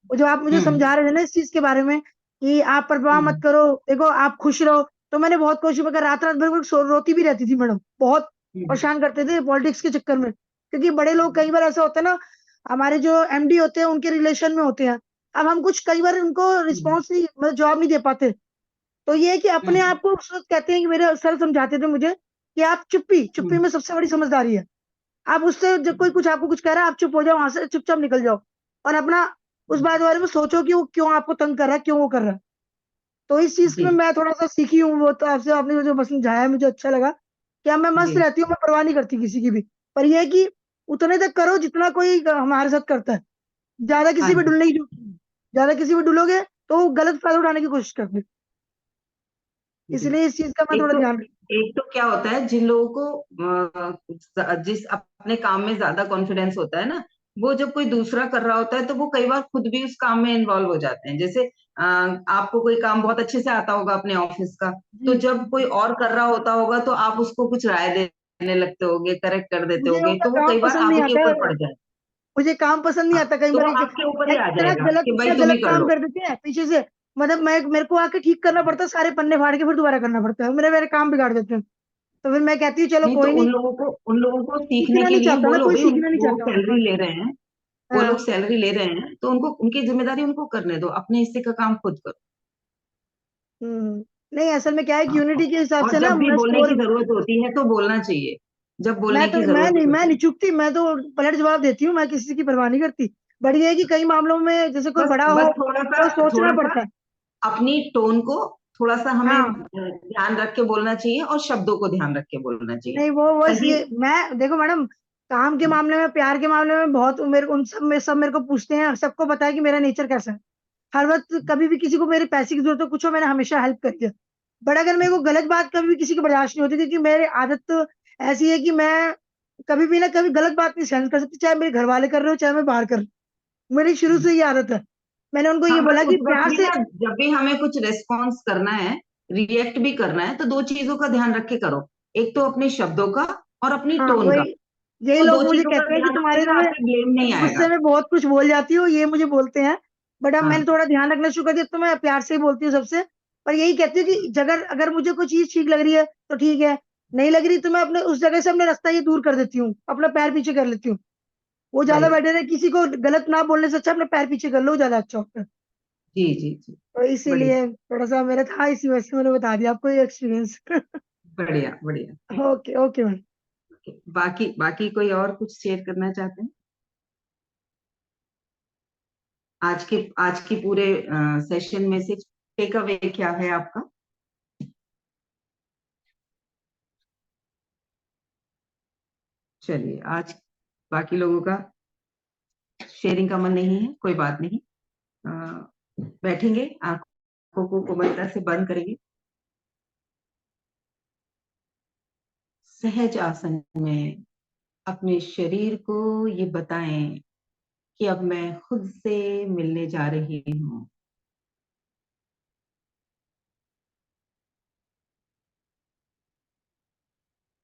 वो जो आप मुझे हम्म समझा रहे थे ना इस चीज के बारे में, कि आप परवाह मत हम्म करो, देखो आप खुश रहो। तो मैंने बहुत कोशिश, मगर रात रात भर रोती भी रहती थी मैडम, बहुत हम्म परेशान करते थे पॉलिटिक्स के चक्कर में। क्योंकि बड़े लोग कई बार ऐसा होता है ना, हमारे जो एमडी होते हैं उनके रिलेशन में होते हैं। अब हम कुछ कई बार उनको हम्म रिस्पॉन्स नहीं, मतलब जवाब नहीं दे पाते। तो ये है कि अपने हम्म आप को उस वक्त कहते हैं कि मेरे सर समझाते थे मुझे कि आप चुप्पी चुप्पी हम्म में सबसे बड़ी समझदारी है। आप उससे जब कोई कुछ आपको कुछ कह रहा है, आप चुप हो जाओ, वहां से चुपचाप निकल जाओ, और अपना उस बात के बारे में सोचो कि वो क्यों आपको तंग कर रहा है, क्यों वो कर रहा है। तो इस चीज में जी मैं थोड़ा सा सीखी हूँ, वो तो आपसे आपने जो बस समझाया है, मुझे अच्छा लगा। क्या मैं मस्त जी। रहती हूँ, मैं परवाह नहीं करती किसी की भी। पर यह है कि उतने तक करो जितना कोई हमारे साथ करता है। ज्यादा हाँ किसी पे जी। डुलने की, ज्यादा किसी पे डुलोगे तो वो गलत फायदा उठाने की कोशिश करते हैं। जी। इसलिए इस चीज का मैं एक थोड़ा तो ध्यान रखती एक तो क्या होता है, जिन लोगों को जिस अपने काम में ज्यादा कॉन्फिडेंस होता है ना, वो जब कोई दूसरा कर रहा होता है तो वो कई बार खुद भी उस काम में इन्वॉल्व हो जाते हैं। जैसे आपको कोई काम बहुत अच्छे से आता होगा अपने ऑफिस का, हूँ। तो जी। जब कोई और कर रहा होता होगा तो आप उसको कुछ राय देने लगते होगे, करेक्ट कर देते मुझे होगे, उनका तो वो काम कई बार पसंद आप नहीं ही के आता ऊपर है। पड़ जाए। मुझे काम पसंद नहीं हाँ, आता कई तो बार वो आपके ऊपर ही आ इतना जाएगा गलत, कि भाई इतना तुम ही गलत कर काम लो। कर देते हैं पीछे से। मतलब मैं, मेरे को आके ठीक करना पड़ता है, सारे पन्ने फाड़ के फिर दोबारा करना पड़ता है, मेरे मेरे काम बिगाड़ देते हैं। तो फिर मैं कहती हूँ चलो नहीं तो कोई नहीं। उन लोगों को सीखने सीखना के नहीं लिए चाहता ना बोलो कोई, भाई, सीखना नहीं वो चाहता उनसे सैलरी बस। ले रहे हैं, वो लोग हाँ। सैलरी ले रहे हैं तो उनको उनकी जिम्मेदारी उनको करने दो, अपने हिस्से का काम खुद करो। हम्म। नहीं, असल में क्या है कि हाँ, यूनिटी के हिसाब और से ना जब भी मैं बोलने की स्कोर, जरूरत होती है तो बोलना चाहिए, जब बोलने मैं तो की जरूरत मैं होती नहीं है। चुकती, मैं तो पलट जवाब देती हूँ, मैं किसी की परवाह नहीं करती। बट ये है कि कई मामलों में जैसे कोई बस बड़ा हो बस थोड़ा सा, तो सोचना थोड़ा सा पड़ता है। अपनी टोन को थोड़ा सा हमें हाँ, ध्यान रख के बोलना चाहिए, और शब्दों को ध्यान रख के बोलना चाहिए। नहीं वो सही। इसलिए मैं देखो मैडम, काम के मामले में, प्यार के मामले में बहुत मेरे उन सब मेरे को पूछते हैं, सबको पता है कि मेरा नेचर कैसा है। हर वक्त कभी भी किसी को मेरे पैसे की जरूरत हो, कुछ हो, मैंने हमेशा हेल्प करी है। बट अगर मेरे को गलत बात कभी भी किसी की बर्दाश्त नहीं होती, क्योंकि मेरी आदत तो ऐसी है कि मैं कभी भी ना कभी गलत बात नहीं सहन कर सकती, चाहे मेरे घर वाले कर रहे हो चाहे मैं बाहर कर रही हूँ। मेरी शुरू से ये आदत है। मैंने उनको ये हाँ, बोला बस कि उस वक्त प्यार भी से। ना, जब भी हमें कुछ रिस्पॉन्स करना है, रिएक्ट भी करना है, तो दो चीजों का ध्यान रख के करो। एक तो अपने शब्दों का, और अपनी हाँ, टोन का। वही, यही वो लोग दो मुझे चीजों का कहते हैं कि ध्यान तुम्हारे रखेंगे, में आपसे ब्लेम नहीं आएगा। गुस्से में बहुत कुछ बोल जाती हो, ये मुझे बोलते हैं। बट अब मैंने हाँ। थोड़ा ध्यान रखना शुरू कर दिया, तो मैं प्यार से ही बोलती हूँ सबसे। पर यही कहती हूँ कि अगर अगर मुझे कोई चीज ठीक लग रही है तो ठीक है, नहीं लग रही तो मैं अपने उस जगह से अपने रास्ता ये दूर कर देती हूँ, अपना पैर पीछे कर लेती हूँ। वो ज्यादा बढ़िया। बेटर है, किसी को गलत ना बोलने से अच्छा अपना पैर पीछे कर लो, वो ज्यादा अच्छा होता है। जी जी जी। तो बढ़िया। इसीलिए थोड़ा सा मेरा था, इसी वजह से मैंने बता दिया आपको ये एक्सपीरियंस। बढ़िया बढ़िया। Okay okay ma'am. बाकी बाकी कोई और कुछ शेयर करना चाहते हैं? आज के पूरे सेशन में से टेक अवे क्या है आपका? चलिए, आज बाकी लोगों का शेयरिंग का मन नहीं है, कोई बात नहीं। बैठेंगे, आंखों को कोमलता से बंद करेंगे, सहज आसन में अपने शरीर को ये बताएं कि अब मैं खुद से मिलने जा रही हूँ।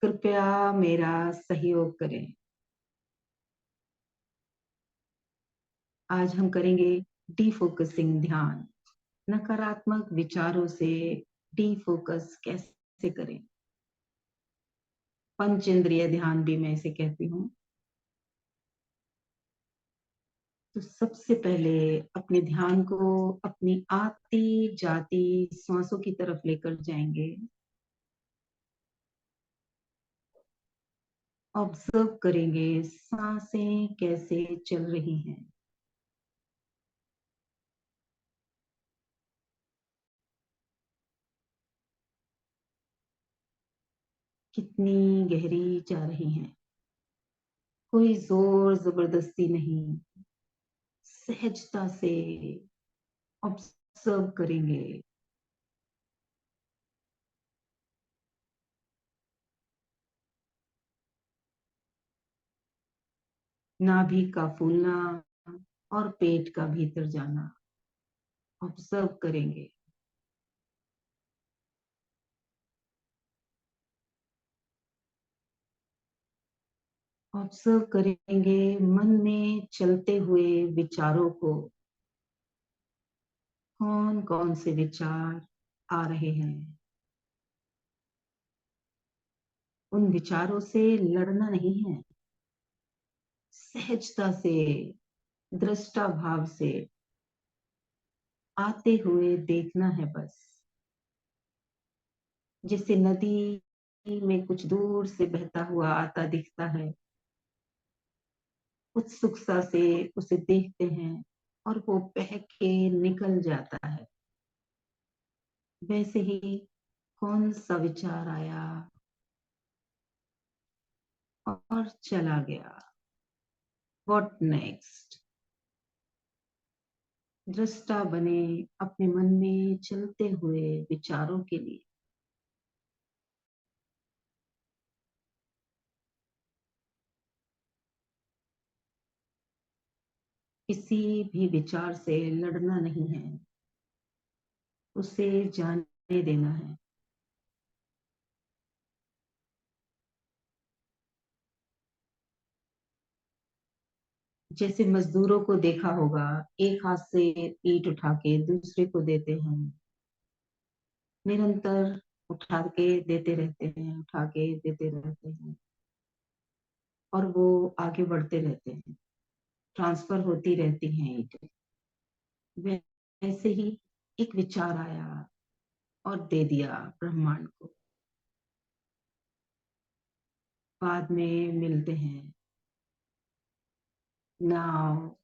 कृपया मेरा सहयोग करें। आज हम करेंगे डीफोकसिंग ध्यान। नकारात्मक विचारों से डीफोकस कैसे करें, पंच इंद्रिय ध्यान भी मैं इसे कहती हूँ। तो सबसे पहले अपने ध्यान को अपनी आती जाती सांसों की तरफ लेकर जाएंगे। ऑब्जर्व करेंगे सांसें कैसे चल रही हैं। कितनी गहरी जा रही हैं। कोई जोर जबरदस्ती नहीं, सहजता से ऑब्जर्व करेंगे। नाभि का फूलना और पेट का भीतर जाना ऑब्जर्व करेंगे। ऑब्जर्व करेंगे मन में चलते हुए विचारों को, कौन कौन से विचार आ रहे हैं। उन विचारों से लड़ना नहीं है, सहजता से, दृष्टा भाव से आते हुए देखना है बस। जैसे नदी में कुछ दूर से बहता हुआ आता दिखता है, उत्सुकता से उसे देखते हैं और वो बह के निकल जाता है। वैसे ही कौन सा विचार आया और चला गया, व्हाट नेक्स्ट। दृष्टा बने अपने मन में चलते हुए विचारों के लिए। किसी भी विचार से लड़ना नहीं है, उसे जाने देना है। जैसे मजदूरों को देखा होगा, एक हाथ से ईंट उठा के दूसरे को देते हैं, निरंतर उठा के देते रहते हैं, उठा के देते रहते हैं, और वो आगे बढ़ते रहते हैं, ट्रांसफर होती रहती हैं ईंटें। वैसे ही एक विचार आया, और दे दिया ब्रह्मांड को। बाद में मिलते हैं। Now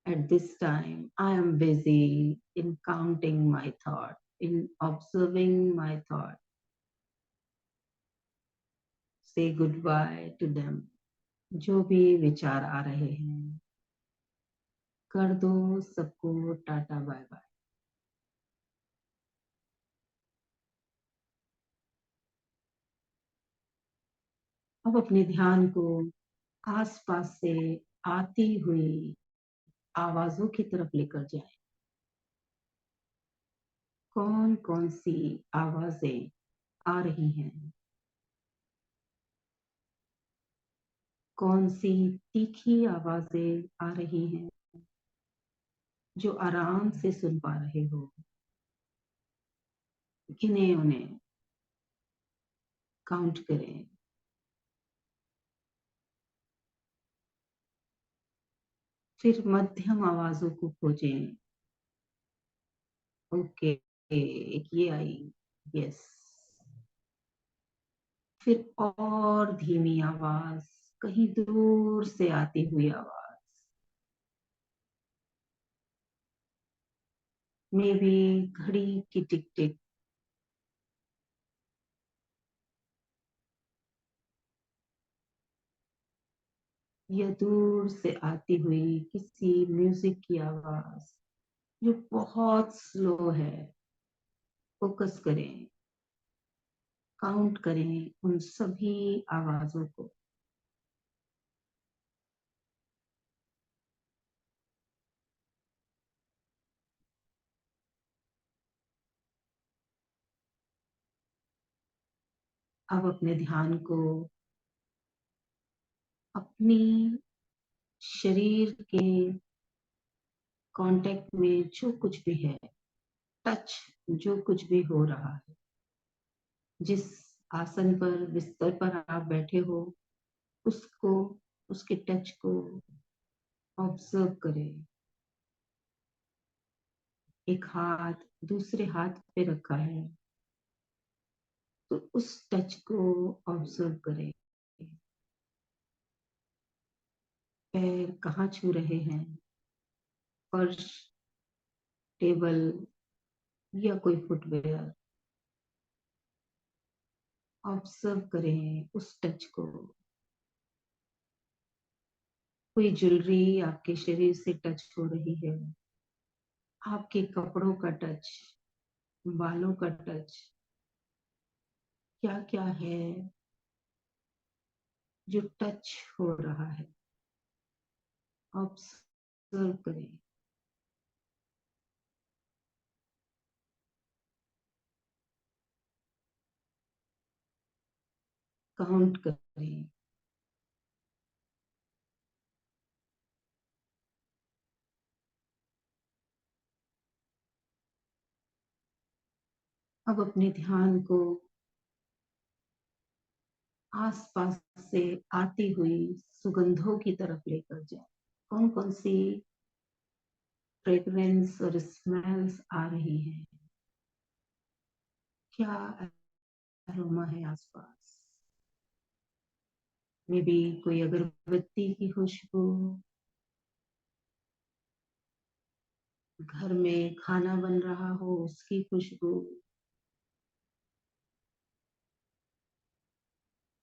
at this time I am busy in counting my thought, in observing my thought. Say goodbye to them. जो भी विचार आ रहे हैं, कर दो सबको टाटा बाय बाय। अब अपने ध्यान को आसपास से आती हुई आवाजों की तरफ लेकर जाए। कौन कौन सी आवाजें आ रही हैं? कौन सी तीखी आवाजें आ रही हैं जो आराम से सुन पा रहे हो? गिने उन्हें, काउंट करें। फिर मध्यम आवाजों को खोजें। ओके, एक ये आई, यस। फिर और धीमी आवाज, कहीं दूर से आती हुई आवाज, मे बी घड़ी की टिक टिक, या दूर से आती हुई किसी म्यूजिक की आवाज जो बहुत स्लो है। फोकस करें, काउंट करें उन सभी आवाजों को। अब अपने ध्यान को अपनी शरीर के कांटेक्ट में जो कुछ भी है, टच, जो कुछ भी हो रहा है, जिस आसन पर, बिस्तर पर आप बैठे हो, उसको, उसके टच को ऑब्जर्व करें। एक हाथ दूसरे हाथ पे रखा है, तो उस टच को ऑब्जर्व करें। पैर कहाँ छू रहे हैं? फर्श, टेबल या कोई फुटवेयर। ऑब्जर्व करें उस टच को। कोई ज्वेलरी आपके शरीर से टच हो रही है, आपके कपड़ों का टच, बालों का टच, क्या क्या है जो टच हो रहा है, ऑब्जर्व करें। काउंट करें। अब अपने ध्यान को आसपास से आती हुई सुगंधों की तरफ लेकर जाए। कौन कौन सी फ्रेग्रेंस और स्मेल्स आ रही हैं? क्या अरोमा है आसपास? मे बी कोई अगरबत्ती की खुशबू, घर में खाना बन रहा हो उसकी खुशबू,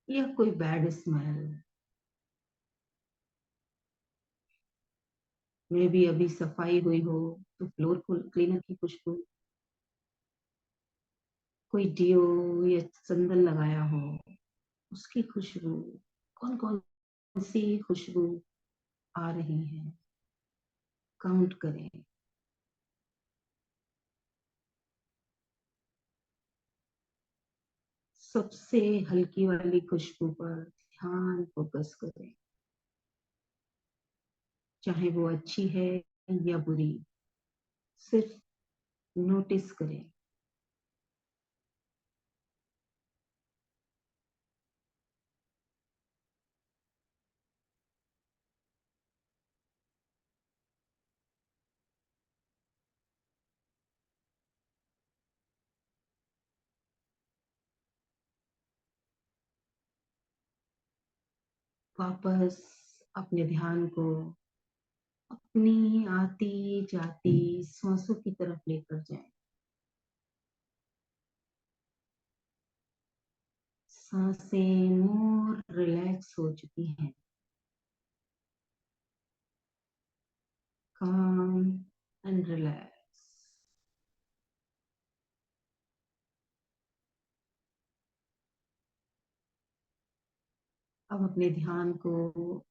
या कोई बैड स्मेल। मे बी अभी सफाई हुई हो तो फ्लोर क्लीनर की खुशबू, कोई डियो या चंदन लगाया हो उसकी खुशबू। कौन कौन सी खुशबू आ रही है? काउंट करें। सबसे हल्की वाली खुशबू पर ध्यान फोकस करें, चाहे वो अच्छी है या बुरी, सिर्फ नोटिस करें। वापस अपने ध्यान को अपनी आती जाती सांसों की तरफ लेकर जाएं। सांसें मोर रिलैक्स हो चुकी हैं, काम एंड रिलैक्स। अब अपने ध्यान को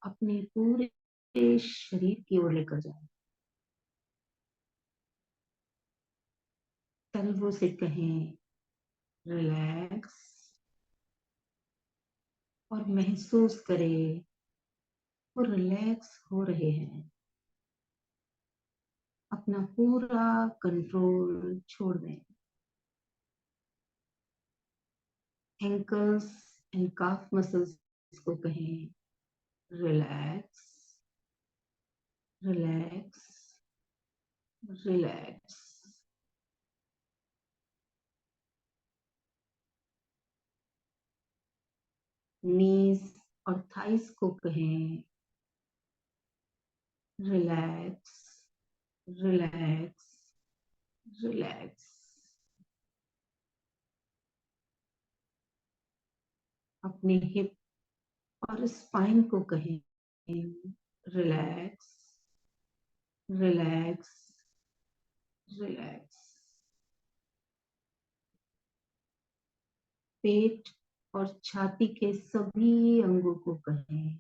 अपने पूरे शरीर की ओर लेकर जाएं। तलवों से कहें रिलैक्स और महसूस करें वो रिलैक्स हो रहे हैं। अपना पूरा कंट्रोल छोड़ दें। एंकल्स एंड काफ मसल्स को कहें रिलैक्स, रिलैक्स, रिलैक्स। नीज और थाइस को कहें रिलैक्स, रिलैक्स, रिलैक्स। अपने हिप और स्पाइन को कहें रिलैक्स, रिलैक्स, रिलैक्स। पेट और छाती के सभी अंगों को कहें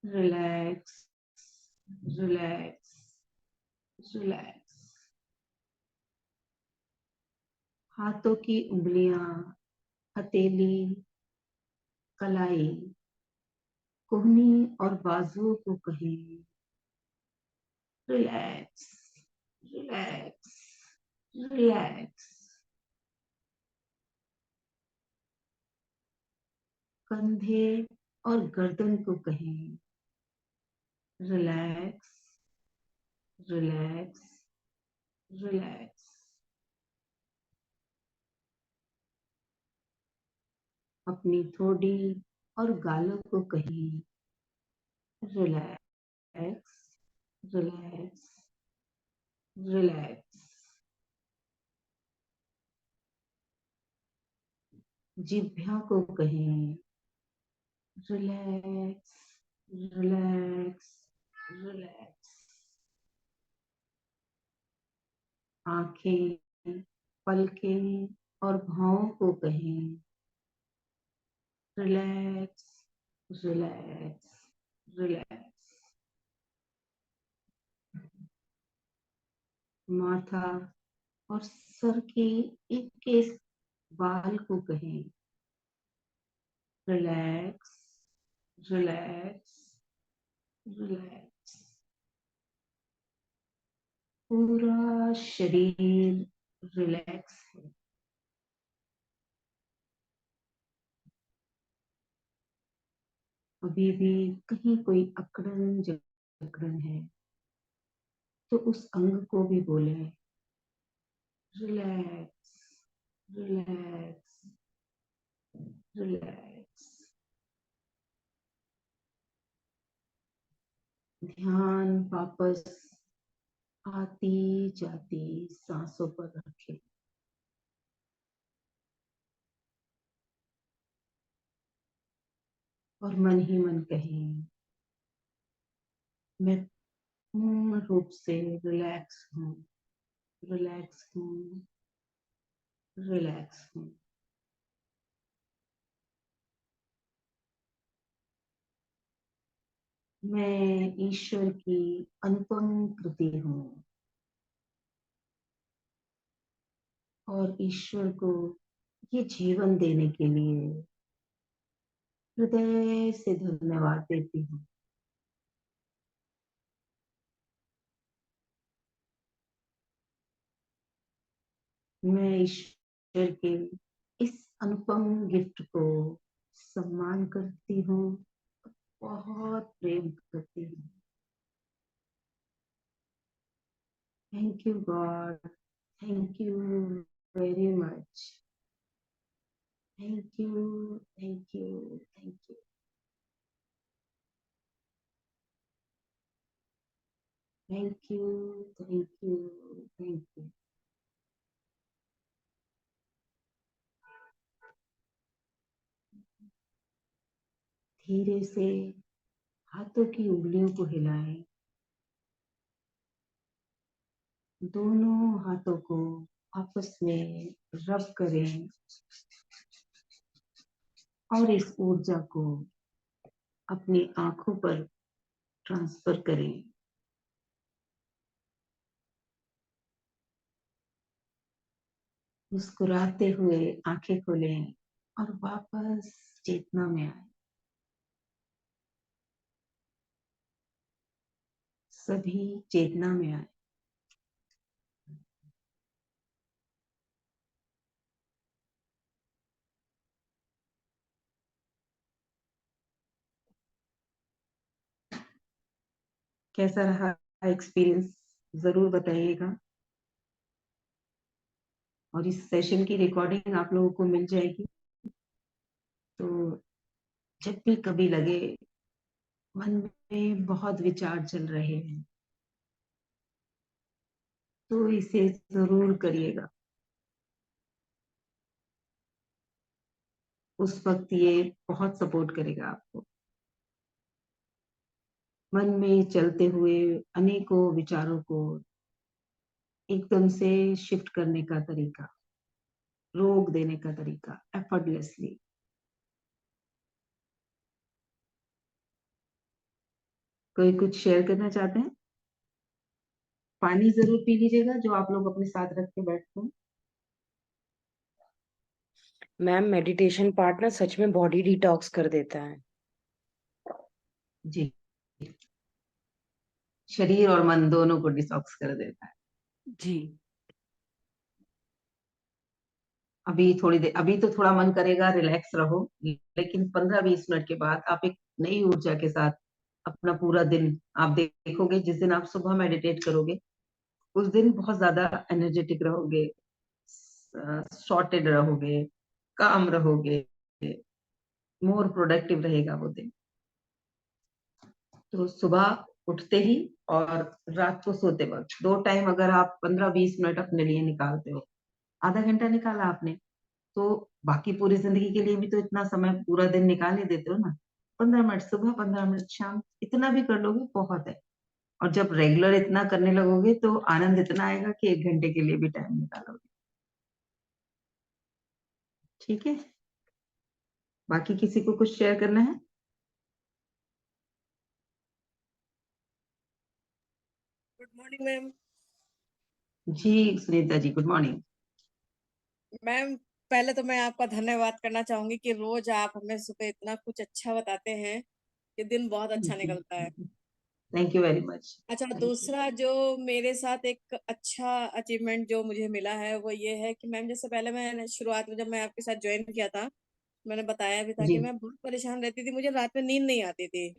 रिलैक्स, रिलैक्स, रिलैक्स। हाथों की उंगलियां, हथेली, कलाई, कोहनी और बाजुओं को कहें रिलैक्स, रिलैक्स, रिलैक्स। कंधे और गर्दन को कहें रिलैक्स, रिलैक्स, रिलैक्स। अपनी थोड़ी और गालों को कहें रिलैक्स, रिलैक्स, रिलैक्स। जिह्वा को कहें रिलैक्स, रिलैक्स, रिलैक्स। आंखें, पलकें और भौं को कहें रिलैक्स, रिलैक्स, रिलैक्स। माथा और सर के एक एक बाल को कहें रिलैक्स, रिलैक्स, रिलैक्स। पूरा शरीर रिलैक्स है। अभी भी कहीं कोई अकड़न जकड़न है तो उस अंग को भी बोले रिलैक्स, रिलैक्स, रिलैक्स। ध्यान वापस आती जाती सांसों पर रखें। और मन ही मन कहें मैं पूर्ण रूप से रिलैक्स हूँ, रिलैक्स हूँ, रिलैक्स हूँ। मैं ईश्वर की अनुपम कृति हूँ और ईश्वर को ये जीवन देने के लिए हृदय से धन्यवाद देती हूँ। मैं ईश्वर के इस अनुपम गिफ्ट को सम्मान करती हूँ, बहुत प्रेम करती हूँ। Thank you God, thank you very much. Thank you, thank you, thank you. धीरे से हाथों की उंगलियों को हिलाएं, दोनों हाथों को आपस में रब करें और इस ऊर्जा को अपनी आंखों पर ट्रांसफर करें। मुस्कुराते हुए आंखें खोलें और वापस चेतना में आए। सभी चेतना में आए। कैसा रहा एक्सपीरियंस, जरूर बताइएगा। और इस सेशन की रिकॉर्डिंग आप लोगों को मिल जाएगी, तो जब भी कभी लगे मन में बहुत विचार चल रहे हैं तो इसे जरूर करिएगा। उस वक्त ये बहुत सपोर्ट करेगा आपको। मन में चलते हुए अनेकों विचारों को एकदम से शिफ्ट करने का तरीका, रोक देने का तरीका, एफर्टलेसली। कोई कुछ शेयर करना चाहते हैं? पानी जरूर पी लीजिएगा जो आप लोग अपने साथ रख के बैठते हैं। मैम मेडिटेशन पार्ट ना सच में बॉडी डिटॉक्स कर देता है। जी, शरीर और मन दोनों को डिटॉक्स कर देता है। जी। अभी थोड़ी देर, अभी तो थोड़ा मन करेगा रिलैक्स रहो, लेकिन 15-20 मिनट के बाद आप एक नई ऊर्जा के साथ अपना पूरा दिन, आप देखोगे जिस दिन आप सुबह मेडिटेट करोगे उस दिन बहुत ज्यादा एनर्जेटिक रहोगे, सॉर्टेड रहोगे, काम रहोगे, मोर प्रोडक्टिव रहेगा वो दिन। तो सुबह उठते ही और रात को सोते वक्त, दो टाइम अगर आप 15-20 मिनट अपने लिए निकालते हो, आधा घंटा निकाला आपने, तो बाकी पूरी जिंदगी के लिए भी तो इतना समय पूरा दिन निकाल ही देते हो ना। 15 मिनट सुबह, 15 मिनट शाम, इतना भी कर लोगे बहुत है। और जब रेगुलर इतना करने लगोगे तो आनंद इतना आएगा कि 1 घंटे के लिए भी टाइम निकालोगे। ठीक है, बाकी किसी को कुछ शेयर करना है? Good morning ma'am. जी Sunita ji, good morning. Ma'am, पहले तो मैं आपका धन्यवाद करना चाहूंगी कि रोज आप हमें सुबह इतना कुछ अच्छा बताते हैं कि दिन बहुत अच्छा निकलता है। Thank you very much. अच्छा, थैंक यू। दूसरा जो मेरे साथ एक अच्छा अचीवमेंट जो मुझे मिला है वो ये है कि मैम, जैसे पहले मैंने शुरुआत में जब मैं आपके साथ ज्वाइन किया था, मैंने बताया भी था जी कि मैं बहुत परेशान रहती थी, मुझे रात में नींद नहीं आती थी।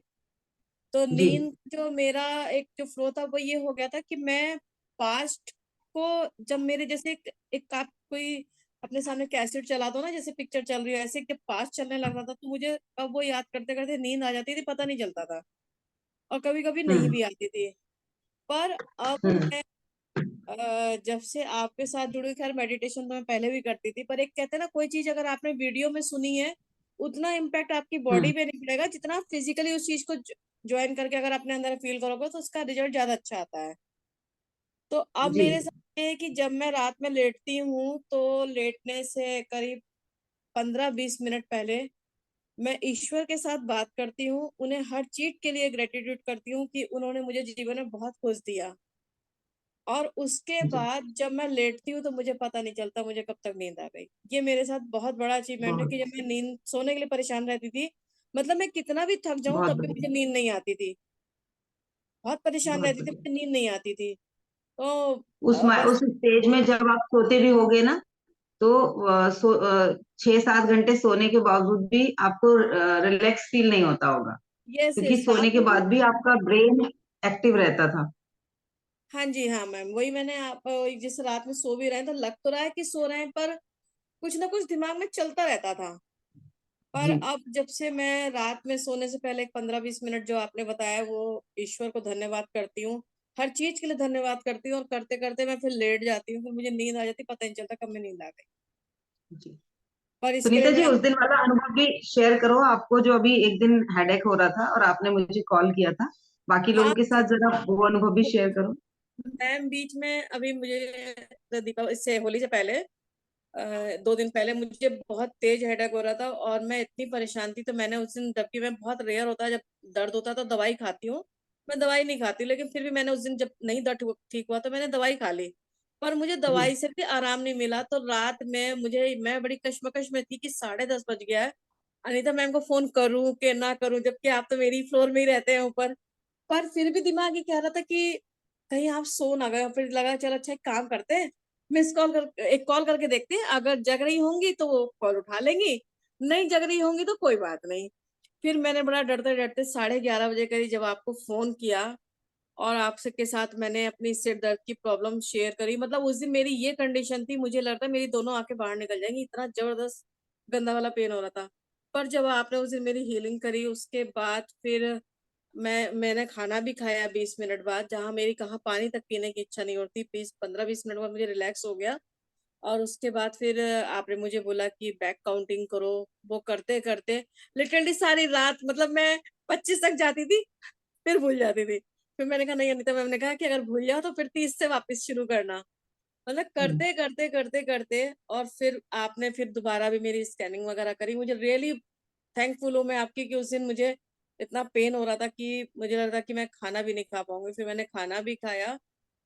तो जी। नींद जो मेरा एक जो फ्लो था वो ये हो गया था कि मैं पास्ट को, जब मेरे जैसे एक आप कोई अपने सामने कैसेट चला दो ना, जैसे पिक्चर चल रही है, ऐसे जब पास्ट चलने लगता था तो मुझे अब वो याद करते करते नींद आ जाती थी, पता नहीं चलता था। और कभी कभी नहीं हम्म भी आती थी। पर अब हम्म मैं जब से आपके साथ जुड़ी, खैर मेडिटेशन तो मैं पहले भी करती थी, पर एक कहते हैं ना, कोई चीज अगर आपने वीडियो में सुनी है उतना इम्पैक्ट आपकी बॉडी हम्म। पे नहीं पड़ेगा जितना आप फिजिकली उस चीज को ज्वाइन करके अगर अपने अंदर फील करोगे तो उसका रिजल्ट ज्यादा अच्छा आता है। तो अब जी मेरे साथ ये है कि जब मैं रात में लेटती हूँ तो लेटने से करीब 15-20 मिनट पहले मैं ईश्वर के साथ बात करती हूँ, उन्हें हर चीज के लिए ग्रेटिट्यूड करती हूँ कि उन्होंने मुझे जीवन में बहुत कुछ दिया। और उसके जी। बाद जब मैं लेटती हूँ तो मुझे पता नहीं चलता मुझे कब तक नींद आ गई। ये मेरे साथ बहुत बड़ा अचीवमेंट है बहुत कि जब मैं नींद सोने के लिए परेशान रहती थी, मतलब मैं कितना भी थक जाऊं बहुत तब भी मुझे बढ़िया। नींद नहीं आती थी, बहुत परेशान बहुत रहती थी, बढ़िया। मुझे नींद नहीं आती थी। तो उस बस स्टेज में जब आप सोते भी होगे ना, तो 6-7 घंटे सोने के बावजूद भी आपको रिलैक्स फील नहीं होता होगा, ये क्योंकि सोने साथ के में भी। बाद भी आपका ब्रेन एक्टिव रहता था। हाँ जी, हाँ मैम, वही मैंने आप जिस रात में सो भी रहे हैं तो लग तो रहा है कि सो रहे हैं, पर कुछ ना कुछ दिमाग में चलता रहता था। पर जी अब जब से मैं रात में सोने से पहले 15-20 मिनट जो आपने बताया, वो ईश्वर को धन्यवाद करती हूँ, हर चीज के लिए धन्यवाद करती हूँ, और करते करते मैं फिर लेट जाती हूँ, फिर मुझे नींद आ जाती, पता नहीं चलता कब मैं नींद आ गई। जी। और इसके सुनीता लिए जी, मैं उस दिन वाला अनुभव भी शेयर करो, आपको जो अभी एक दिन हेडेक हो रहा था और आपने मुझे कॉल किया था, बाकी हाँ लोगों के साथ जरा वो अनुभव भी शेयर करो। मैम बीच में अभी मुझे दीपावली से होली से पहले 2 दिन पहले मुझे बहुत तेज हेडेक हो रहा था और मैं इतनी परेशान थी, तो मैंने उस दिन, जबकि मैं बहुत रेयर होता है जब दर्द होता है तो दवाई खाती हूँ, मैं दवाई नहीं खाती, लेकिन फिर भी मैंने उस दिन जब नहीं दर्द ठीक हुआ तो मैंने दवाई खा ली, पर मुझे जी। दवाई से भी आराम नहीं मिला। तो रात में मैं बड़ी कश्मकश में थी कि 10:30 बज गया है, अनीता मैम को फोन करूं कि ना करूं, जबकि आप तो मेरी फ्लोर में ही रहते हैं ऊपर। पर फिर भी दिमाग ये कह रहा था कि कहीं आप सो ना गए। फिर लगा चलो अच्छा एक काम करते हैं, एक कॉल करके देखते हैं, अगर जग रही होंगी तो वो कॉल उठा लेंगी, नहीं जग रही होंगी तो कोई बात नहीं। फिर मैंने बड़ा डरते डरते 11:30 बजे करीब जब आपको फोन किया और आपसे के साथ मैंने अपनी सिर दर्द की प्रॉब्लम शेयर करी। मतलब उस दिन मेरी ये कंडीशन थी, मुझे लगता मेरी दोनों आंखें बाहर निकल जाएंगी, इतना जबरदस्त गंदा वाला पेन हो रहा था। पर जब आपने उस दिन मेरी हीलिंग करी, उसके बाद फिर मैंने खाना भी खाया 20 मिनट बाद, जहां मेरी कहाँ पानी तक पीने की इच्छा नहीं होती, 15-20 मिनट बाद मुझे रिलैक्स हो गया। और उसके बाद फिर आपने मुझे बोला कि बैक काउंटिंग करो। वो करते करते लिटरली सारी रात, मतलब मैं 25 तक जाती थी, फिर भूल जाती थी। फिर मैंने कहा नहीं, अनीता मैम ने कहा कि अगर भूल जाओ तो फिर 30 से वापस शुरू करना। मतलब हम्म। करते करते करते करते और फिर आपने फिर दोबारा भी मेरी स्कैनिंग वगैरह करी। मुझे रियली थैंकफुल हूँ मैं आपकी कि उस दिन मुझे इतना पेन हो रहा था कि मुझे लग रहा था कि मैं खाना भी नहीं खा पाऊंगी। फिर मैंने खाना भी खाया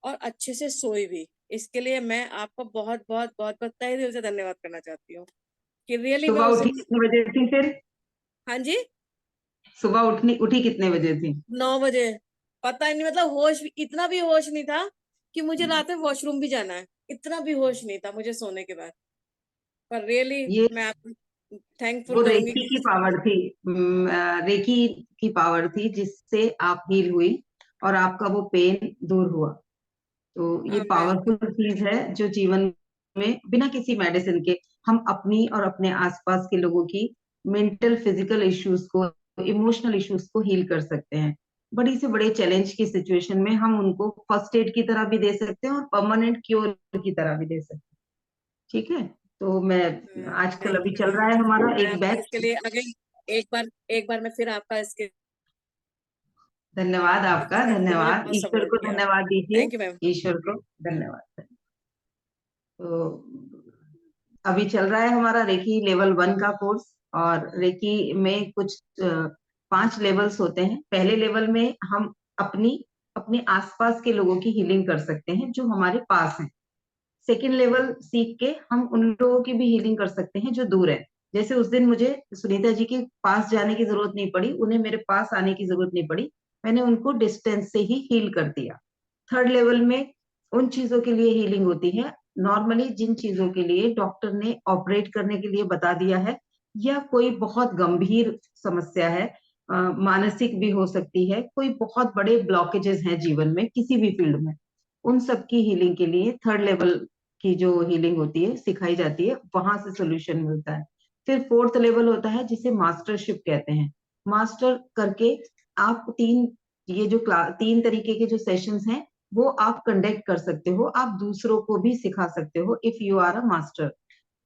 और अच्छे से सोई भी। इसके लिए मैं आपका बहुत बहुत बहुत बहुत तहे दिल से धन्यवाद करना चाहती हूँ कि रियली मैं सुबह उस उठी दिन। कितने बजे थी फिर? हाँ जी। सुबह उठी कितने बजे थी? 9 बजे। पता ही नहीं, मतलब होश इतना भी होश नहीं था कि मुझे हम्म। रात में वॉशरूम भी जाना है, इतना भी होश नहीं था मुझे सोने के बाद। पर रियली ये मैं आपको थैंकफुल वो करूंगी रेकी कि की पावर थी। रेकी की पावर थी जिससे आप हील हुई और आपका वो पेन दूर हुआ। तो ये मैं पावरफुल चीज है जो जीवन में बिना किसी मेडिसिन के हम अपनी और अपने आसपास के लोगों की मेंटल फिजिकल इश्यूज को, इमोशनल इश्यूज को हील कर सकते हैं। बड़ी से बड़े चैलेंज की सिचुएशन में हम उनको फर्स्ट एड की तरह भी दे सकते हैं और परमानेंट क्योर की तरह भी दे सकते हैं। ठीक है। तो मैं आजकल थैंक अभी यू चल मैम। रहा है हमारा मैं एक आपका बैच। इसके लिए अगेन एक बार मैं फिर आपका इसके धन्यवाद आपका, थैंक यू, मुझे धन्यवाद। बहुत ईश्वर सपोर्ट को किया। धन्यवाद दीजिए। Thank you ma'am. ईश्वर को धन्यवाद। तो अभी चल रहा है हमारा रेकी लेवल 1 का कोर्स। और रेकी में कुछ 5 लेवल्स होते हैं। पहले लेवल में हम अपनी अपने आसपास के लोगों की हीलिंग कर सकते हैं जो हमारे पास हैं। सेकेंड लेवल सीख के हम उन लोगों की भी हीलिंग कर सकते हैं जो दूर है। जैसे उस दिन मुझे सुनीता जी के पास जाने की जरूरत नहीं पड़ी, उन्हें मेरे पास आने की जरूरत नहीं पड़ी, मैंने उनको डिस्टेंस से ही हील कर दिया। थर्ड लेवल में उन चीजों के लिए हीलिंग होती है, नॉर्मली जिन चीजों के लिए डॉक्टर ने ऑपरेट करने के लिए बता दिया है, या कोई बहुत गंभीर समस्या है, मानसिक भी हो सकती है, कोई बहुत बड़े ब्लॉकेजेस हैं जीवन में किसी भी फील्ड में, उन सब की हीलिंग के लिए थर्ड लेवल की जो हीलिंग होती है सिखाई जाती है, वहां से सोल्यूशन मिलता है। फिर फोर्थ लेवल होता है जिसे मास्टरशिप कहते हैं। मास्टर करके आप ये जो 3 तरीके के जो सेशंस हैं वो आप कंडक्ट कर सकते हो, आप दूसरों को भी सिखा सकते हो if you are a master.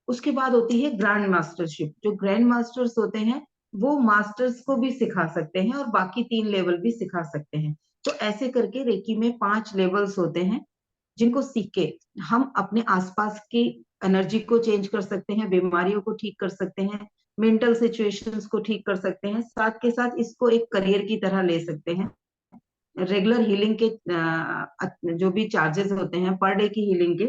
उसके बाद होती है ग्रैंड मास्टरशिप। जो ग्रैंड मास्टर्स होते हैं वो मास्टर्स को भी सिखा सकते हैं और बाकी 3 लेवल भी सिखा सकते हैं। तो ऐसे करके रेकी में 5 लेवल्स होते हैं जिनको सीख के हम अपने आसपास की एनर्जी को चेंज कर सकते हैं, बीमारियों को ठीक कर सकते हैं, मेंटल सिचुएशंस को ठीक कर सकते हैं, साथ के साथ इसको एक करियर की तरह ले सकते हैं। रेगुलर हीलिंग के जो भी चार्जेस होते हैं पर डे की हीलिंग के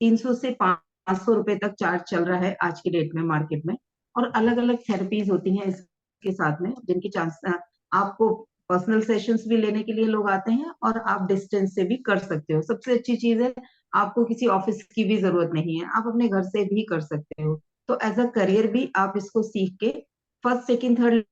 300 से 500 रुपए तक चार्ज चल रहा है आज की डेट में मार्केट में। और अलग अलग थेरेपीज होती हैं इसके साथ में जिनकी चांस आपको पर्सनल सेशंस भी लेने के लिए लोग आते हैं और आप डिस्टेंस से भी कर सकते हो। सबसे अच्छी चीज है आपको किसी ऑफिस की भी जरूरत नहीं है, आप अपने घर से भी कर सकते हो। तो एज अ करियर भी आप इसको सीख के फर्स्ट सेकंड थर्ड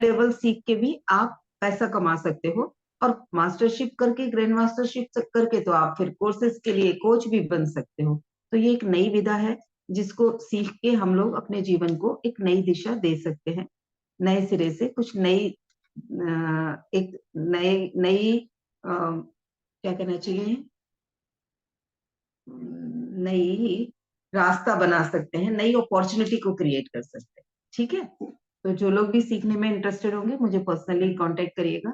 लेवल सीख के भी आप पैसा कमा सकते हो। और मास्टरशिप करके, ग्रैंड मास्टरशिप करके तो आप फिर कोर्सेज के लिए कोच भी बन सकते हो। तो ये एक नई विधा है जिसको सीख के हम लोग अपने जीवन को एक नई दिशा दे सकते हैं, नए सिरे से कुछ नई एक नई नई क्या कहना चाहिए, नई रास्ता बना सकते हैं, नई अपॉर्चुनिटी को क्रिएट कर सकते हैं। ठीक है, तो जो लोग भी सीखने में इंटरेस्टेड होंगे मुझे पर्सनली कांटेक्ट करिएगा।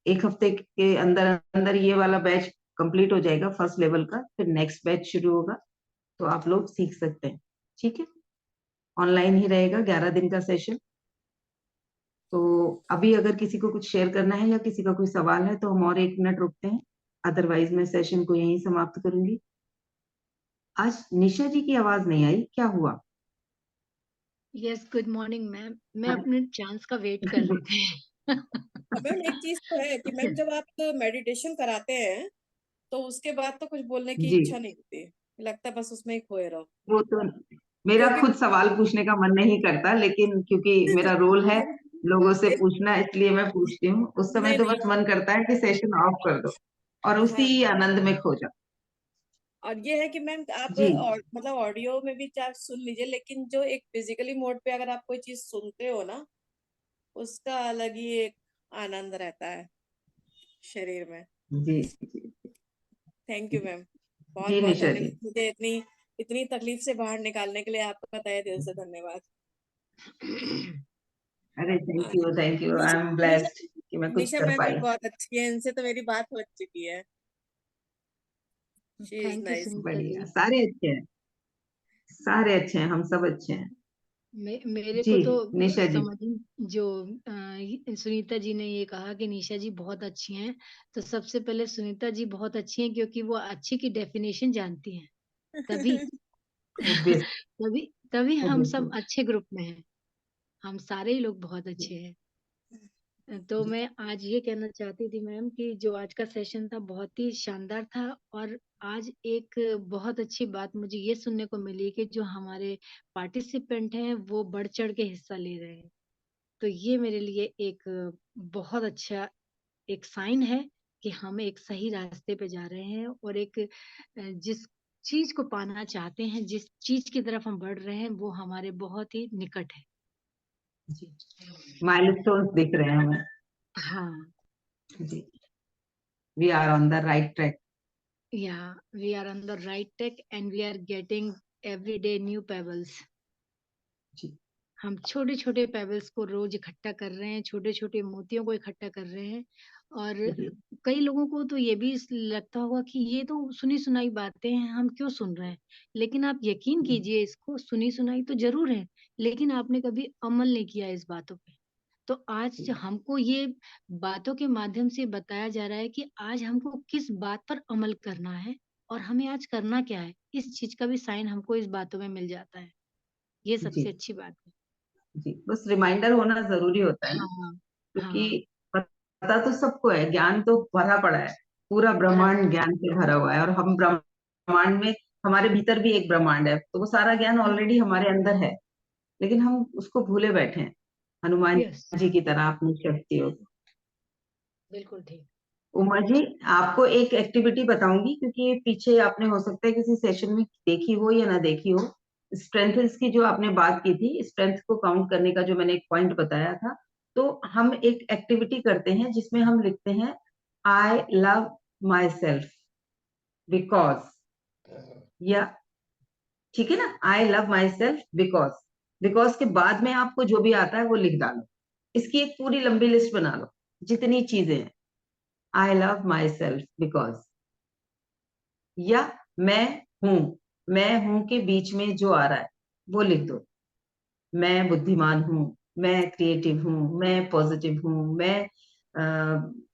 एक हफ्ते के अंदर अंदर ये वाला बैच कंप्लीट हो जाएगा फर्स्ट लेवल का, फिर नेक्स्ट बैच शुरू होगा, तो आप लोग सीख सकते हैं। ठीक है, ऑनलाइन ही रहेगा, 11 दिन का सेशन। तो अभी अगर किसी को कुछ शेयर करना है या किसी का कोई सवाल है तो हम और 1 मिनट रुकते हैं, अदरवाइज मैं सेशन को यहीं समाप्त करूंगी। आज निशा जी की आवाज नहीं आई, क्या हुआ? Yes, good morning ma'am. मैं हाँ। अपने चांस का वेट कर रही थी। मैम एक चीज तो है कि मैम जब आप मेडिटेशन कराते हैं तो उसके बाद तो कुछ बोलने की जी, इच्छा नहीं होती, लगता है बस उसमें ही खोए रहो। वो तो मेरा क्योंकि खुद सवाल पूछने का मन नहीं करता, लेकिन क्योंकि मेरा रोल है लोगों से पूछना, इसलिए मैं पूछती हूँ। उस समय नहीं तो नहीं, बस मन करता है कि सेशन ऑफ कर दो और हाँ, उसी आनंद में खो जाओ। और ये है कि मैम आप जी मतलब ऑडियो में भी चाहे सुन लीजिए, लेकिन जो एक फिजिकली मोड पे अगर आप कोई चीज सुनते हो ना, उसका अलग ही एक आनंद रहता है शरीर में। जी जी थैंक यू मैम, बहुत जी बहुत निशा जी, धन्यवाद, मुझे इतनी इतनी तकलीफ से बाहर निकालने के लिए आपका तहे दिल से धन्यवाद। अरे thank you, I Nisha am Nisha blessed कि मैं कुछ निशा कर मैम भी पाई। बहुत अच्छी है, इनसे तो मेरी बात हो चुकी है। She is thank you nice. Sunita बढ़िया, जी। सारे अच्छे हैं, सारे अच्छे हैं, हम सब अच्छे हैं। मेरे जी को तो निशा जी, समझ जो सुनीता जी ने ये कहा कि निशा जी बहुत अच्छी हैं, तो सबसे पहले सुनीता जी बहुत अच्छी हैं क्योंकि वो अच्छी की डेफिनेशन जानती हैं, तभी ओबियस तभी तभी हम ओबियसली। सब अच्छे ग्रुप में हैं। हम सारे ही लोग बहुत अच्छे हैं। तो मैं आज ये कहना चाहती थी मैम कि जो आज का सेशन था बहुत ही शानदार था, और आज एक बहुत अच्छी बात मुझे ये सुनने को मिली कि जो हमारे पार्टिसिपेंट हैं वो बढ़ चढ़ के हिस्सा ले रहे हैं। तो ये मेरे लिए एक बहुत अच्छा एक साइन है कि हम एक सही रास्ते पे जा रहे हैं, और एक जिस चीज को पाना चाहते हैं, जिस चीज की तरफ हम बढ़ रहे हैं, वो हमारे बहुत ही निकट है। जी, माइलस्टोन्स दिख रहे हैं हमें। हाँ, जी, we are on the right track. yeah, we are on the right track and we are getting every day new pebbles. जी हम छोटे छोटे पेबल्स को रोज इकट्ठा कर रहे हैं, छोटे छोटे मोतियों को इकट्ठा कर रहे हैं। और जी कई लोगों को तो ये भी लगता होगा कि ये तो सुनी सुनाई बातें हैं, हम क्यों सुन रहे हैं। लेकिन आप यकीन कीजिए, इसको सुनी सुनाई तो जरूर है, लेकिन आपने कभी अमल नहीं किया इस बातों पे। तो आज हमको ये बातों के माध्यम से बताया जा रहा है कि आज हमको किस बात पर अमल करना है और हमें आज करना क्या है। इस चीज का भी साइन हमको इस बातों में मिल जाता है। ये जी सबसे अच्छी बात है। जी, बस रिमाइंडर होना जरूरी होता है ना, हाँ, हाँ, क्योंकि पता तो सबको है, ज्ञान तो भरा पड़ा है, पूरा भरा ब्रह्मांड पड़ा ज्ञान से भरा हुआ है, और हम ब्रह्मांड में, हमारे भीतर भी एक ब्रह्मांड है, तो वो सारा ज्ञान है। ऑलरेडी हमारे अंदर है, लेकिन हम उसको भूले बैठे हैं। हनुमान यस, जी की तरह अपनी शक्ति हो। बिल्कुल ठीक। उमा जी, आपको एक एक्टिविटी बताऊंगी, क्योंकि ये पीछे आपने हो सकता है किसी सेशन में देखी हो या ना देखी हो। स्ट्रेंथ की जो आपने बात की थी, स्ट्रेंथ को काउंट करने का जो मैंने एक पॉइंट बताया था, तो हम एक एक्टिविटी करते हैं जिसमें हम लिखते हैं I love my self because, या ठीक है ना, I love my self because, because के बाद में आपको जो भी आता है वो लिख डालो, इसकी एक पूरी लंबी लिस्ट बना लो, जितनी चीजें हैं। I love my self because, या मैं हूं के बीच में जो आ रहा है वो लिख दो। मैं बुद्धिमान हूँ, मैं क्रिएटिव हूँ, मैं पॉजिटिव हूँ, मैं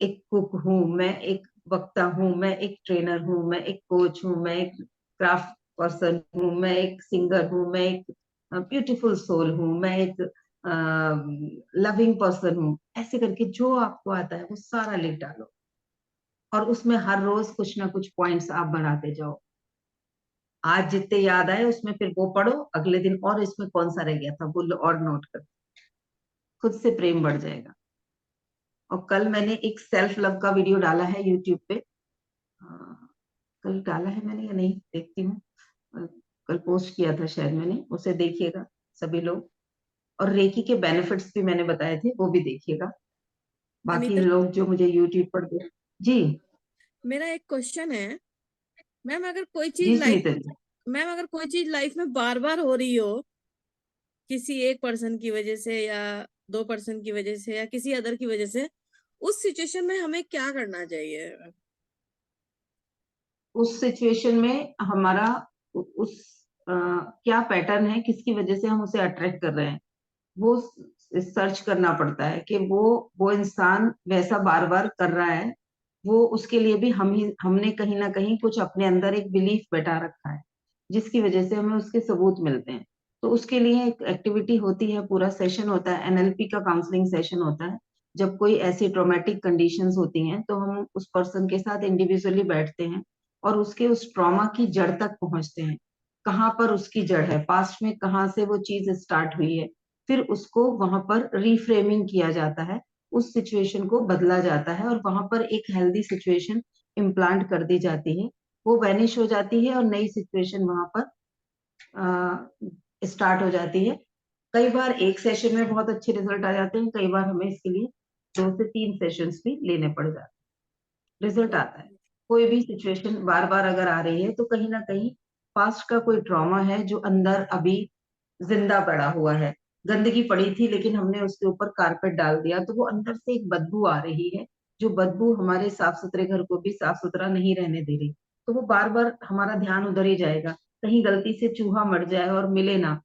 एक कुक हूँ, मैं एक वक्ता हूँ, मैं एक ट्रेनर हूँ, मैं एक कोच हूँ, मैं एक क्राफ्ट पर्सन हूँ, मैं एक सिंगर हूँ, मैं एक ब्यूटीफुल सोल हूँ, मैं एक लविंग पर्सन हूँ। ऐसे करके जो आपको आता है वो सारा लिख डालो, और उसमें हर रोज कुछ ना कुछ पॉइंट्स आप बढ़ाते जाओ। आज जितने याद आए उसमें फिर वो पढ़ो, अगले दिन और इसमें कौन सा रह गया था वो और नोट कर, खुद से प्रेम बढ़ जाएगा। और कल मैंने एक सेल्फ लव का वीडियो डाला है यूट्यूब पे, कल डाला है मैंने या नहीं देखती हूँ, कल पोस्ट किया था शायद मैंने, उसे देखिएगा सभी लोग। और रेकी के बेनिफिट्स भी मैंने बताए थे, वो भी देखिएगा। बाकी अनीता जी, लोग जो मुझे यूट्यूब पर जी मेरा एक क्वेश्चन है मैम, अगर कोई जी चीज लाइफ सुनीता जी, मैम अगर कोई चीज लाइफ में बार बार हो रही हो, किसी एक पर्सन की वजह से या 2 पर्सन की वजह से या किसी अदर की वजह से, उस सिचुएशन में हमें क्या करना चाहिए? उस सिचुएशन में हमारा उस क्या पैटर्न है, किसकी वजह से हम उसे अट्रैक्ट कर रहे हैं, वो सर्च करना पड़ता है कि वो इंसान वैसा बार बार कर रहा है, वो उसके लिए भी हमने कहीं ना कहीं कुछ अपने अंदर एक बिलीफ बैठा रखा है, जिसकी वजह से हमें उसके सबूत मिलते हैं। तो उसके लिए एक एक्टिविटी होती है, पूरा सेशन होता है, एनएलपी का काउंसलिंग सेशन होता है। जब कोई ऐसी ट्रॉमेटिक कंडीशंस होती हैं तो हम उस पर्सन के साथ इंडिविजुअली बैठते हैं और उसके उस ट्रॉमा की जड़ तक पहुंचते हैं। कहाँ पर उसकी जड़ है, पास्ट में कहाँ से वो चीज स्टार्ट हुई है, फिर उसको वहां पर रिफ्रेमिंग किया जाता है, उस सिचुएशन को बदला जाता है और वहां पर एक हेल्दी सिचुएशन इम्प्लांट कर दी जाती है। वो वैनिश हो जाती है और नई सिचुएशन वहां पर स्टार्ट हो जाती है। कई बार एक सेशन में बहुत अच्छे रिजल्ट आ जाते हैं, कई बार हमें इसके लिए 2 से 3 सेशंस भी लेने पड़ जाते हैं, रिजल्ट आता है। कोई भी सिचुएशन बार बार अगर आ रही है तो कहीं ना कहीं पास्ट का कोई ट्रॉमा है जो अंदर अभी जिंदा पड़ा हुआ है। गंदगी पड़ी थी लेकिन हमने उसके ऊपर कारपेट डाल दिया तो वो अंदर से एक बदबू आ रही है, जो बदबू हमारे साफ सुथरे घर को भी साफ सुथरा नहीं रहने दे रही। तो वो बार बार हमारा ध्यान उधर ही जाएगा, कहीं गलती से चूहा मर जाए और मिले ना,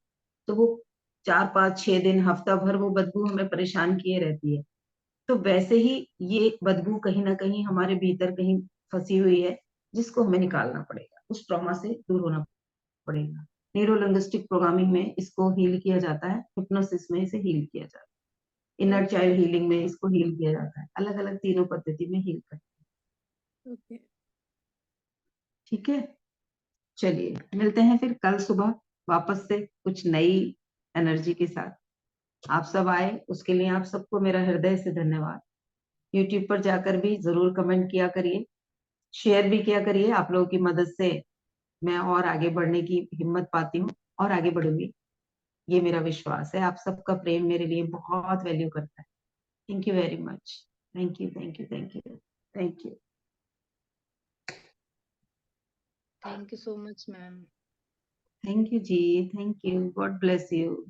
तो वो 4, 5, 6 दिन, हफ्ता भर वो बदबू हमें परेशान किए रहती है। तो वैसे ही ये बदबू कहीं ना कहीं हमारे भीतर कहीं फंसी हुई है, जिसको हमें निकालना पड़ेगा, उस ट्रॉमा से दूर होना पड़ेगा। न्यूरो लिंग्विस्टिक प्रोग्रामिंग में इसको हील किया जाता है, हिप्नोसिस में इसे हील किया जाता है, इनर चाइल्ड हीलिंग में इसको हील किया जाता है, अलग अलग तीनों पद्धति में हील करते हैं। ओके। ठीक है, चलिए मिलते हैं फिर कल सुबह वापस से कुछ नई एनर्जी के साथ। आप सब आए उसके लिए आप सबको मेरा हृदय से धन्यवाद। यूट्यूब पर जाकर भी जरूर कमेंट किया करिए, शेयर भी किया करिए, आप लोगों की मदद से मैं और आगे बढ़ने की हिम्मत पाती हूँ और आगे बढ़ूंगी, ये मेरा विश्वास है। आप सबका प्रेम मेरे लिए बहुत वैल्यू करता है। Thank you very much. Thank you, thank you, thank you, thank you. Thank you so much ma'am. Thank you ji, thank you, God bless you.